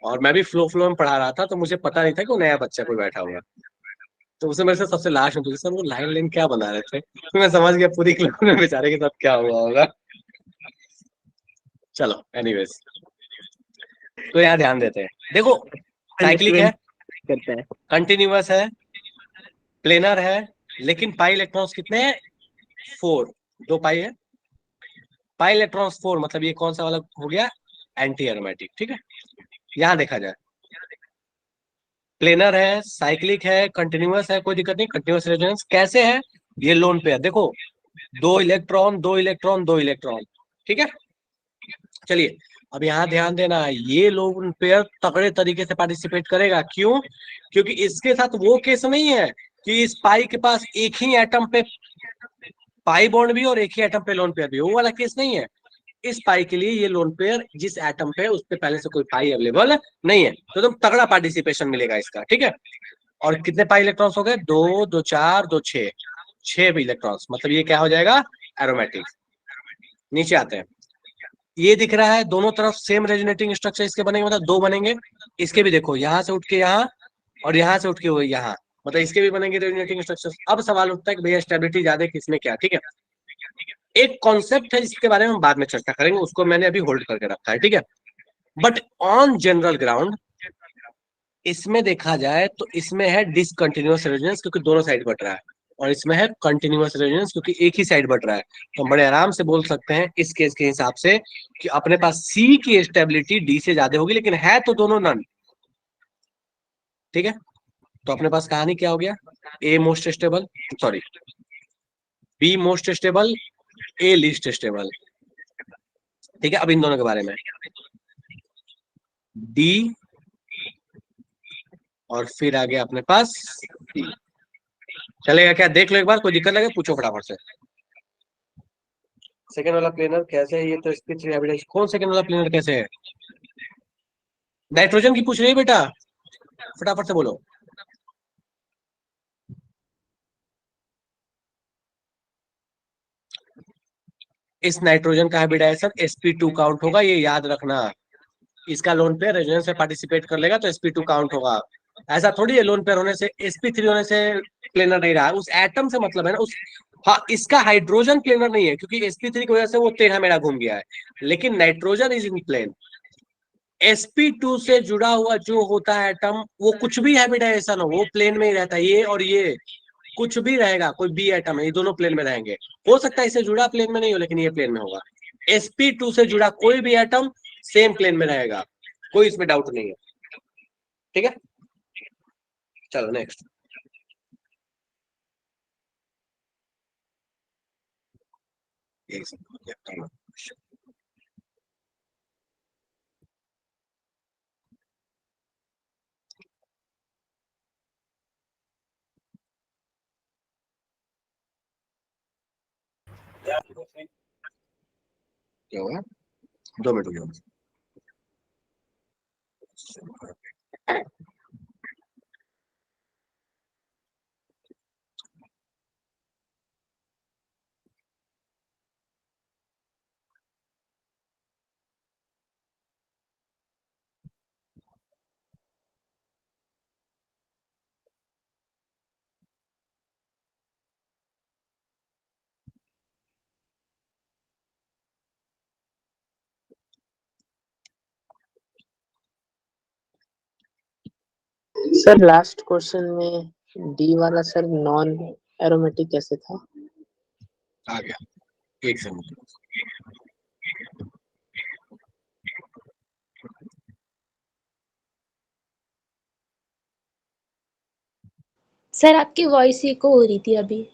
और मैं भी फ्लो फ्लो में पढ़ा रहा था, तो मुझे पता नहीं था कि वो नया बच्चा कोई बैठा हुआ। तो उसे मेरे से सबसे लास्ट में पूछा, सर वो लाइन लाइन क्या बना रहे थे? तो मैं समझ गया पूरी क्लास में बेचारे के साथ क्या हुआ होगा। चलो एनीवेज, तो यहाँ ध्यान देते हैं। देखो, साइक्लिक है, करता है। कंटिन्यूअस है, प्लेनर है, लेकिन पाई इलेक्ट्रॉन्स कितने हैं? 4। 2 पाई है। पाई इलेक्ट्रॉन्स 4, मतलब ये कौन सा वाला हो गया? Anti aromatic. ठीक है, यहाँ देखा जाए। प्लेनर है, साइक्लिक है, कंटिन्यूअस है, कोई दिक्कत नहीं। कंटिन्यूअस रेजोनेंस कैसे है? ये लोन पेयर देखो, 2 इलेक्ट्रॉन 2 इलेक्ट्रॉन 2 इलेक्ट्रॉन। ठीक है, चलिए। अब यहाँ ध्यान देना, ये लोन पेयर तगड़े तरीके से पार्टिसिपेट करेगा। क्यों? क्योंकि इसके साथ वो केस नहीं है कि इस पाई के पास एक ही एटम पे पाई बॉन्ड भी और एक ही एटम पे लोन पेयर भी, वो वाला केस नहीं है। इस पाई के लिए ये लोन पेयर जिस एटम पे उस पे पहले से कोई पाई अवेलेबल नहीं है, तो तुम तगड़ा पार्टिसिपेशन मिलेगा इसका, ठीक है। और कितने पाई इलेक्ट्रॉन्स हो गए? 2 2 4 2 6, 6 इलेक्ट्रॉन्स, मतलब ये क्या हो जाएगा? एरोमेटिक। नीचे आते हैं, ये दिख रहा है दोनों तरफ सेम रेजोनेटिंग स्ट्रक्चर इसके बनेंगे, मतलब 2 बनेंगे। इसके भी देखो, यहाँ से उठ के यहाँ और यहाँ से उठ के वो यहाँ, मतलब इसके भी बनेंगे रेजोनेटिंग स्ट्रक्चर। अब सवाल उठता है कि भैया स्टेबिलिटी ज्यादा किसमें क्या, ठीक है। एक कॉन्सेप्ट है जिसके बारे में हम बाद में चर्चा करेंगे, उसको मैंने अभी होल्ड करके रखा है, ठीक है। बट ऑन जनरल ग्राउंड इसमें देखा जाए तो इसमें है डिसकंटिन्यूअस रेजोनेंस क्योंकि दोनों साइड बट रहा है, और इसमें है कंटिन्यूअस रेजोनेंस क्योंकि एक ही साइड बट रहा है। तो हम बड़े आराम से बोल सकते हैं इस केस के हिसाब से कि अपने पास सी की स्टेबिलिटी डी से ज्यादा होगी, लेकिन है तो दोनों नन, ठीक है। तो अपने पास कहानी क्या हो गया? A most stable, sorry, be most stable, A least stable, ठीक है। अब इन दोनों के बारे में डी और फिर आ गया अपने पास डी। चलेगा क्या? देख लो एक बार, कोई दिक्कत लगे पूछो फटाफट से। सेकंड वाला प्लेनर कैसे है? ये तो sp3 हैबिटेट। कौन सेकंड वाला प्लेनर कैसे है? नाइट्रोजन की पूछ रही है बेटा, फटाफट से बोलो। इस नाइट्रोजन का हाइब्रिडाइजेशन sp2 काउंट होगा, ये याद रखना। इसका लोन पेयर रेजोनेंस में पार्टिसिपेट कर लेगा तो sp2 काउंट होगा। ऐसा थोड़ी है लोन पेयर होने से sp3 होने से प्लेनर नहीं रहा, उस एटम से मतलब है ना उस। हाँ, इसका हाइड्रोजन प्लेनर नहीं है क्योंकि sp3 की वजह से वो टेढ़ा मेढ़ा घूम गया है, लेकिन nitrogen is in plane. sp2 से जुड़ा हुआ जो होता है एटम, वो कुछ भी हाइब्रिडाइजेशन हो वो प्लेन में ही रहता है। ये और ये कुछ भी रहेगा, कोई बी एटम है, ये दोनों प्लेन में रहेंगे। हो सकता है इससे जुड़ा प्लेन में नहीं हो, लेकिन ये प्लेन में होगा। sp2 से जुड़ा कोई भी एटम सेम प्लेन में रहेगा, कोई इसमें डाउट नहीं है, ठीक है। चलो नेक्स्ट। क्या हुआ? 2 मिनट हो गया। सर लास्ट क्वेश्चन में डी वाला सर नॉन एरोमेटिक कैसे था? आ गया, एक सेकंड। सर आपकी वॉइस इको हो रही थी अभी।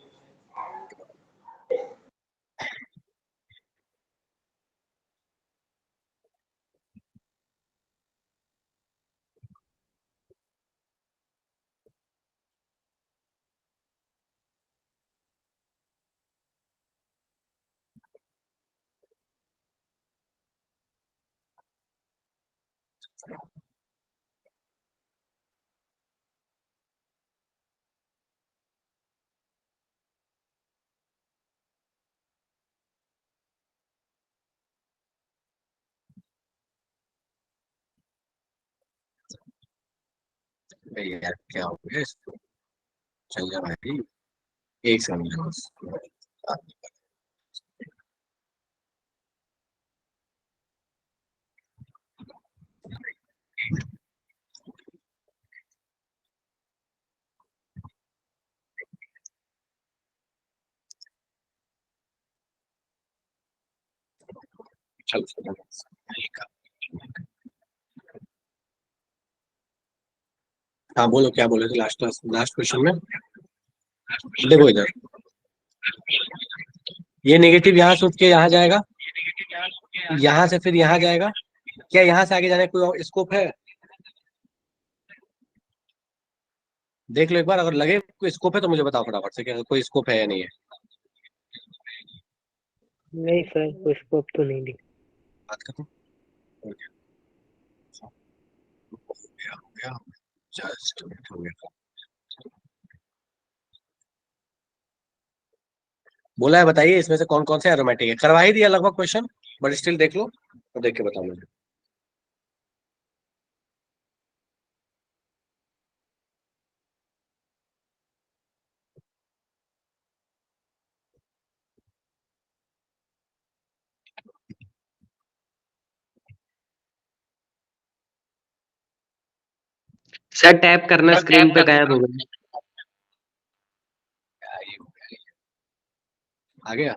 यार क्या हो गया इसको? चल जा भाई, एक सेकंड। चल, हाँ बोलो, क्या बोले थे लास्ट लास्ट क्वेश्चन में? देखो इधर, ये नेगेटिव यहाँ से उठ के यहाँ जाएगा, यहाँ से फिर यहाँ जाएगा, क्या यहाँ से आगे जाने का कोई स्कोप है? देख लो एक बार, अगर लगे कोई स्कोप है तो मुझे बताओ फटाफट से कि कोई स्कोप है या नहीं है। नहीं सर, कोई स्कोप तो नहीं दिख। बात खत्म हो गया। हो गया हो गया, जस्ट हो गया। बोला है बताइए इसमें से कौन कौन से एरोमेटिक है। करवा ही दिया लगभग क्वेश्चन, बट स्टिल देख लो तो देख के बताओ मुझे। सर टैप करना स्क्रीन पे गायब हो गया। आ गया।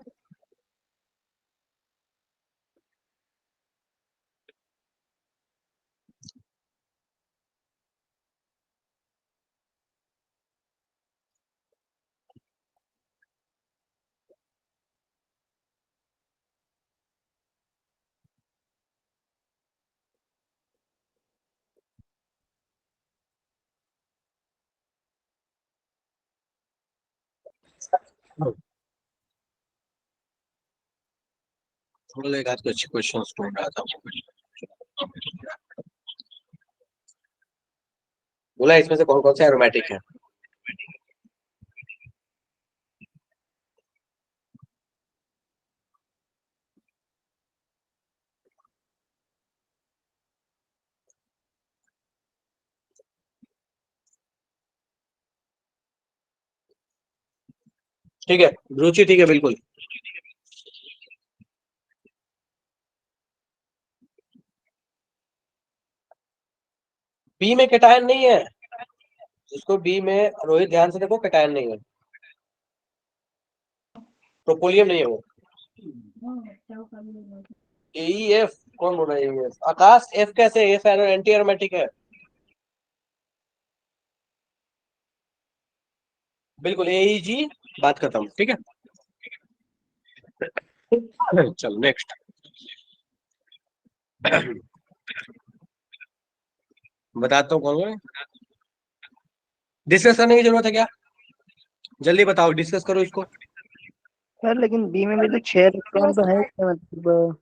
थोड़ा एक आध अच्छे क्वेश्चन ढूंढ रहा था। बोला इसमें से कौन कौन से एरोमेटिक है। ठीक है, रुचि ठीक है बिल्कुल। बी में कैटायन नहीं है, जिसको बी में, रोहित ध्यान से देखो, कैटायन नहीं है, प्रोपोलियम नहीं है वो। एफ कौन बोल रहा है? एफ आकाश, एफ कैसे? एफ एंटी एरोमेटिक है बिल्कुल। जी, बात खत्म। ठीक है, चलो नेक्स्ट। बताता हूँ कौन है। डिस्कस करने की जरूरत है क्या? जल्दी बताओ, डिस्कस करो इसको। सर लेकिन बी में भी तो 6 इलेक्ट्रॉन तो है, मतलब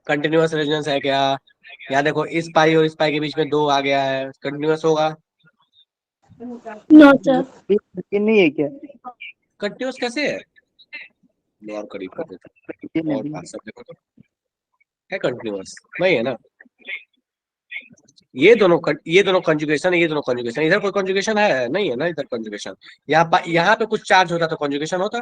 कंटिन्यूअस रेजोनेंस है क्या? यहाँ देखो, इस पाई और इस पाई के बीच में 2 आ गया है, कंटिन्यूअस होगा? No sir. ये नहीं है क्या? कंटिन्यूअस कैसे है? और करीब कर ये देता, और नहीं पास देखो तो है कंटिन्यूअस, नहीं है ना? ये दोनों कंजुगेशन है, ये दोनों कंजुगेशन। इधर कोई कंजुगेशन है नहीं है ना, इधर कंजुगेशन। यहाँ पे कुछ चार्ज होता तो कंजुगेशन होता।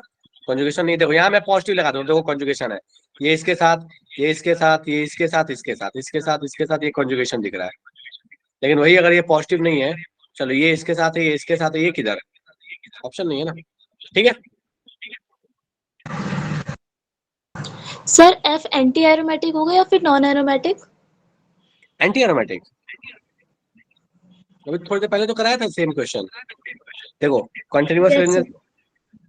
कंजुगेशन नहीं, देखो यहाँ मैं पॉजिटिव लगा दूं, देखो कंजुगेशन है। ये इसके साथ, ये इसके साथ, ये इसके साथ, इसके साथ, इसके साथ, इसके साथ, ये कंजुगेशन दिख रहा है। लेकिन वही अगर ये पॉजिटिव नहीं है, चलो ये इसके साथ है, ये इसके साथ है, ये किधर है? ऑप्शन नहीं है ना। ठीक है, सर एफ एंटी एरोमेटिक होगा या फिर नॉन एरोमेटिक? Anti aromatic. अभी थोड़ी देर पहले तो कराया था सेम क्वेश्चन। देखो, continuous yes range, sir.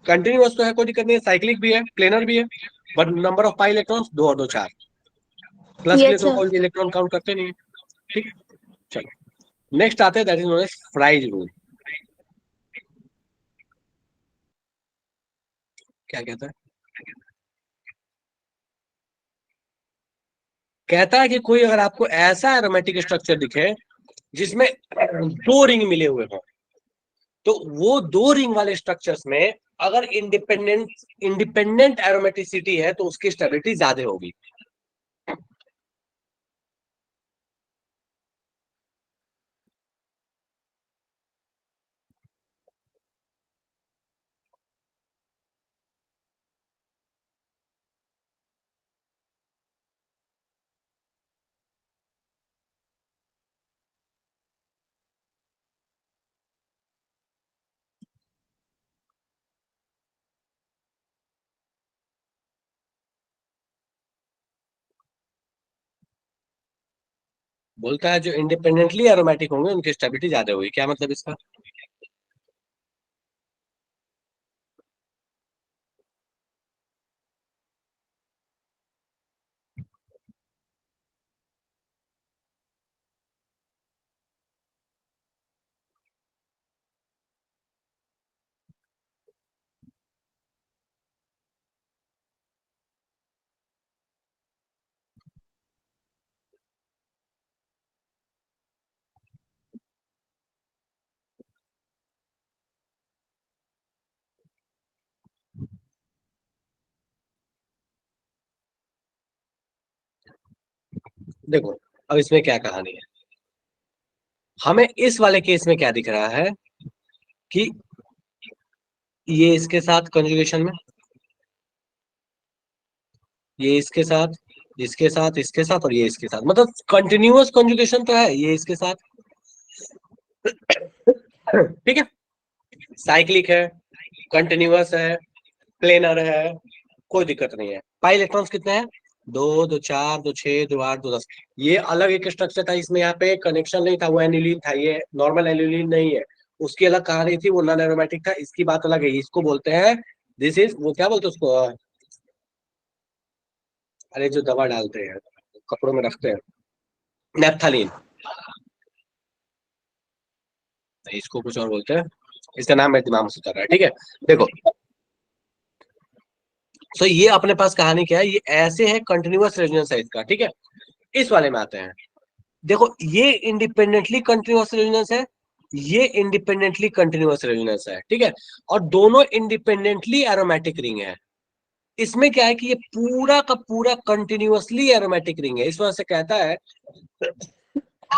Continuous तो है, कोई दिक्कत नहीं है, साइक्लिक भी है, प्लेनर भी है, but number of pi electrons 2 और 2 4। प्लस के लिए यस तो सर। कोई इलेक्ट्रॉन काउंट करते नहीं है। ठीक है, चलो नेक्स्ट आते हैं, that is known as Fries rule. क्या कहता है? कहता है कि कोई अगर आपको ऐसा एरोमेटिक स्ट्रक्चर दिखे जिसमें 2 रिंग मिले हुए हों, तो वो 2 रिंग वाले स्ट्रक्चर्स में अगर इंडिपेंडेंट एरोमेटिसिटी है तो उसकी स्टेबिलिटी ज्यादा होगी। बोलता है जो इंडिपेंडेंटली एरोमेटिक होंगे उनकी स्टेबिलिटी ज्यादा होगी। क्या मतलब इसका? देखो अब इसमें क्या कहानी है, हमें इस वाले केस में क्या दिख रहा है कि ये इसके साथ कंजुगेशन में, ये इसके साथ, इसके साथ, इसके साथ और ये इसके साथ, मतलब कंटिन्यूअस कंजुगेशन तो है ये इसके साथ। ठीक है, साइक्लिक है, कंटिन्यूअस है, प्लेनर है, कोई दिक्कत नहीं है। पाई इलेक्ट्रॉन्स कितने हैं, 2, 2, 4, 2, 6, 2, 8, 2, 10। ये अलग एक स्ट्रक्चर था, इसमें यहाँ पे कनेक्शन नहीं था, वो एनिलीन था, ये नॉर्मल एनिलीन नहीं है, उसकी अलग कहानी थी, वो नॉन एरोमेटिक था, इसकी बात अलग है। इसको बोलते हैं, दिस इज, वो क्या बोलते हैं उसको, अरे जो दवा डालते हैं कपड़ों में रखते हैं, नेप्थलीन, इसको कुछ और बोलते हैं, इसका नाम मेरे दिमाग में से उतर रहा है। ठीक है, देखो तो ये अपने पास कहानी क्या है, ये ऐसे है, कंटिन्यूअस रेजोनेंस है इसका। ठीक है, इस वाले में आते हैं, देखो ये इंडिपेंडेंटली कंटिन्यूअस रेजोनेंस है, ये इंडिपेंडेंटली कंटिन्यूअस रेजोनेंस है। ठीक है, और दोनों इंडिपेंडेंटली एरोमेटिक रिंग है। इसमें क्या है कि ये पूरा का पूरा कंटिन्यूअसली एरोमेटिक रिंग है। इस वजह से कहता है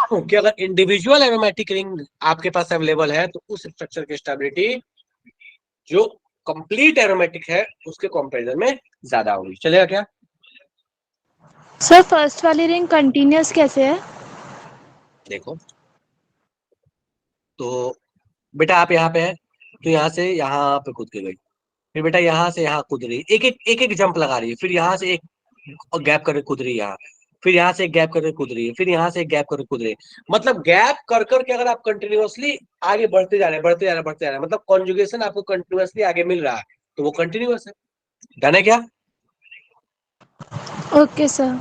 कि अगर इंडिविजुअल एरोमेटिक रिंग आपके पास अवेलेबल है तो उस स्ट्रक्चर की स्टेबिलिटी जो कंप्लीट एरोमेटिक है उसके कंपैरिजन में ज्यादा होगी। चलेगा क्या? सर फर्स्ट वाली रिंग कंटिन्यूअस कैसे है? देखो तो बेटा आप यहाँ पे है, तो यहाँ से यहाँ पे कूद के गई, फिर बेटा यहाँ से यहाँ कूद रही, एक एक जंप लगा रही है, फिर यहाँ से एक गैप करके कूद रही है यहाँ, फिर यहाँ से एक गैप करके कूद रही है, फिर यहाँ से एक गैप करके कूद रही है। मतलब गैप कर करके अगर आप कंटिन्यूअसली आगे बढ़ते जा रहे हैं, बढ़ते जा रहे हैं, बढ़ते जा रहे हैं, मतलब कॉन्जुगेशन आपको कंटिन्यूअसली आगे मिल रहा है, तो वो कंटिन्यूअस है। डन है क्या? Okay sir.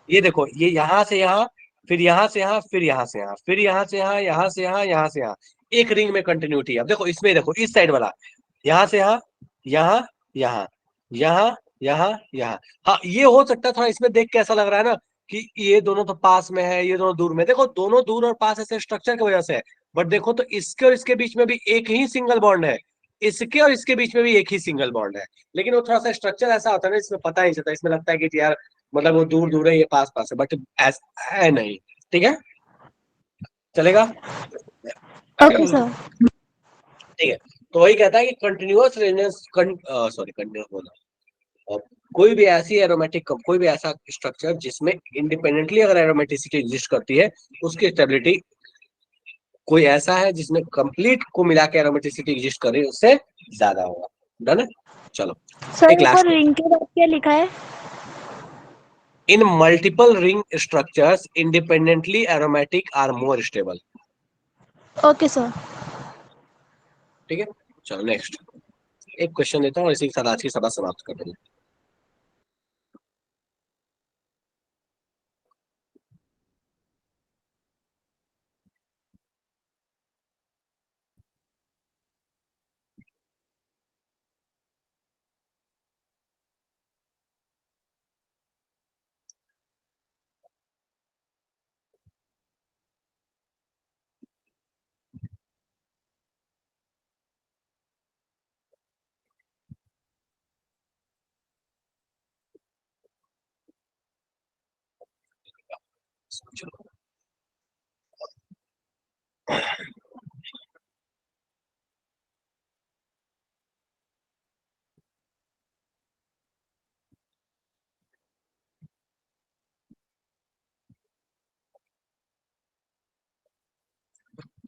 ये देखो, ये यहाँ से यहाँ, फिर यहाँ से यहाँ, फिर यहाँ से यहाँ, फिर यहाँ से यहाँ, यहाँ से यहाँ, यहाँ से यहाँ, एक रिंग में कंटिन्यूटी है। अब देखो इसमें, देखो इस साइड वाला, यहाँ से यहाँ, यहाँ, यहाँ, यहाँ, यहाँ, यहाँ। हाँ ये हो सकता है थोड़ा इसमें देख के ऐसा लग रहा है ना कि ये दोनों तो पास में है, ये दोनों दूर में। देखो दोनों दूर और पास ऐसे स्ट्रक्चर की वजह से है, बट देखो तो इसके और इसके बीच में भी एक ही सिंगल बॉन्ड है, इसके और इसके बीच में भी एक ही सिंगल बॉन्ड है। लेकिन वो थोड़ा सा स्ट्रक्चर ऐसा होता है ना, इसमें पता नहीं चलता, इसमें लगता है कि यार मतलब वो दूर दूर है, ये पास पास है, बट ऐसा है नहीं। ठीक है, चलेगा? Okay sir. ठीक है, तो वही कहता है कि कंटिन्यूअस रेजोनेंस, सॉरी कंटिन्यूअस बोला, और कोई भी ऐसी एरोमेटिक, कोई भी ऐसा स्ट्रक्चर जिसमें इंडिपेंडेंटली अगर एरोमेटिसिटी एग्जिस्ट करती है, उसकी स्टेबिलिटी, कोई ऐसा है जिसमें कंप्लीट को मिला के एरोमेटिसिटी एग्जिस्ट करे उससे ज्यादा होगा। डन है? चलो सर एक एक और लास्ट, रिंग के बाद क्या लिखा है? In multiple ring structures independently aromatic are more stable. Okay sir. ठीक है, चलो नेक्स्ट एक क्वेश्चन देता हूँ और इसी के साथ आज की सभा समाप्त कर देंगे। चलो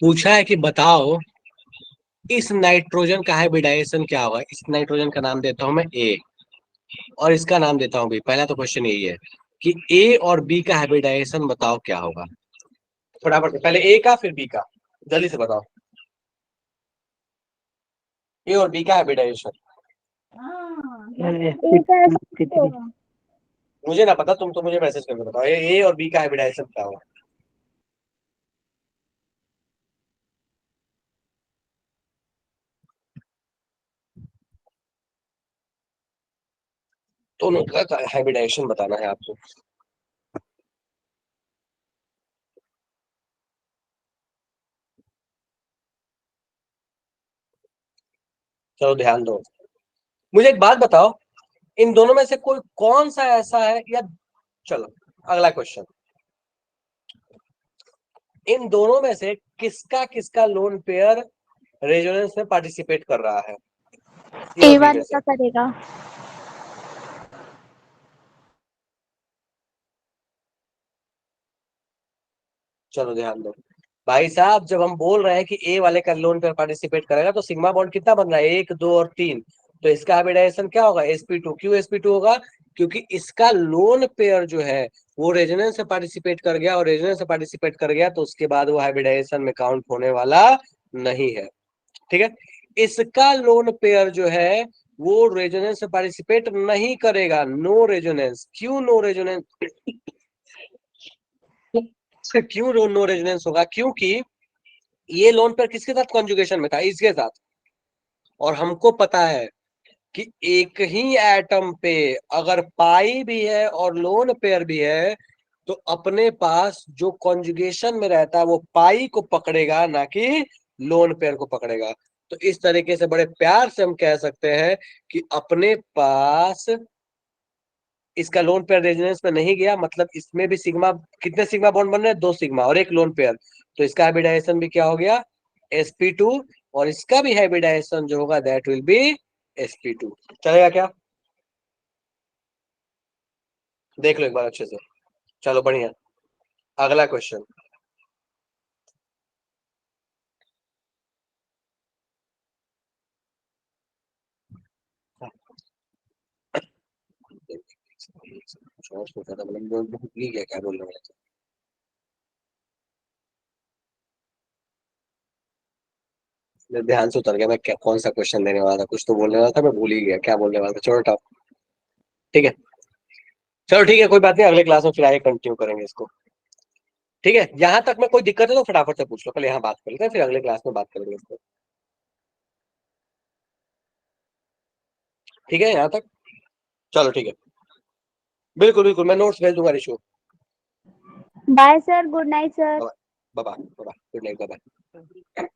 पूछा है कि बताओ इस नाइट्रोजन का हाइब्रिडाइजेशन क्या होगा। इस नाइट्रोजन का नाम देता हूं मैं ए, और इसका नाम देता हूं बी। पहला तो क्वेश्चन यही है कि ए और बी का हाइब्रिडाइजेशन बताओ क्या होगा। फटाफट से, पहले ए का फिर बी का, जल्दी से बताओ। ए और बी का हाइब्रिडाइजेशन मुझे ना पता, तुम तो मुझे मैसेज करके बताओ ए और बी का हाइब्रिडाइजेशन क्या होगा। दोनों का हाइब्रिडाइजेशन बताना है आपको। चलो ध्यान दो, मुझे एक बात बताओ, इन दोनों में से कोई कौन सा ऐसा है, या चलो अगला क्वेश्चन, इन दोनों में से किसका किसका लोन पेयर रेजोनेंस में पार्टिसिपेट कर रहा है? C और ए B में वाला से। क्या करेगा? चलो ध्यान दो भाई साहब, जब हम बोल रहे हैं कि ए वाले का लोन पेयर पार्टिसिपेट करेगा तो सिग्मा बॉन्ड कितना बन रहा है? 1, 2 और 3। तो इसका हाइब्रिडाइजेशन क्या होगा? sp2। क्यों sp2 होगा? क्योंकि इसका लोन पेयर जो है वो रेजोनेंस से पार्टिसिपेट कर गया, और रेजोनेंस से पार्टिसिपेट कर गया तो उसके बाद वो हाइब्रिडाइजेशन में काउंट होने वाला नहीं है। ठीक है, इसका लोन पेयर जो है वो रेजोनेंस से पार्टिसिपेट नहीं करेगा, नो रेजोनेंस। क्यों नो रेजोनेंस? क्यों नो रेजोनेंस होगा? क्योंकि ये लोन पेयर किसके साथ कॉन्जुगेशन में था? इसके साथ। और हमको पता है कि एक ही एटम पे अगर पाई भी है और लोन पेयर भी है तो अपने पास जो कॉन्जुगेशन में रहता है वो पाई को पकड़ेगा, ना कि लोन पेयर को पकड़ेगा। तो इस तरीके से बड़े प्यार से हम कह सकते हैं कि अपने पास इसका लोन पेयर रेजोनेंस में नहीं गया, मतलब इसमें भी सिग्मा, कितने सिग्मा बॉन्ड बन रहे हैं? 2 सिग्मा और 1 लोन पेयर। तो इसका हाइब्रिडाइजेशन भी क्या हो गया? sp2। और इसका भी हाइब्रिडाइजेशन जो होगा दैट विल बी sp2। चलेगा क्या? देख लो एक बार अच्छे से। चलो बढ़िया, अगला क्वेश्चन। क्या बोल रहे हैं? मैं ध्यान से उतर गया, मैं क्या कौन सा क्वेश्चन देने वाला था, कुछ तो बोलने वाला था, मैं भूल ही गया क्या बोलने वाला था। छोड़ो टॉप। ठीक है, चलो ठीक है, कोई बात नहीं, अगले क्लास में फिर आगे कंटिन्यू करेंगे इसको। ठीक है, यहाँ तक में कोई दिक्कत है तो फटाफट से पूछ लो, पहले यहाँ बात कर लेते हैं, फिर अगले क्लास में बात करेंगे इसको। ठीक है यहाँ तक? चलो ठीक है, बिल्कुल बिल्कुल, मैं नोट्स भेज दूंगा Rishu. Bye sir, good night sir. Bye bye, good night, bye.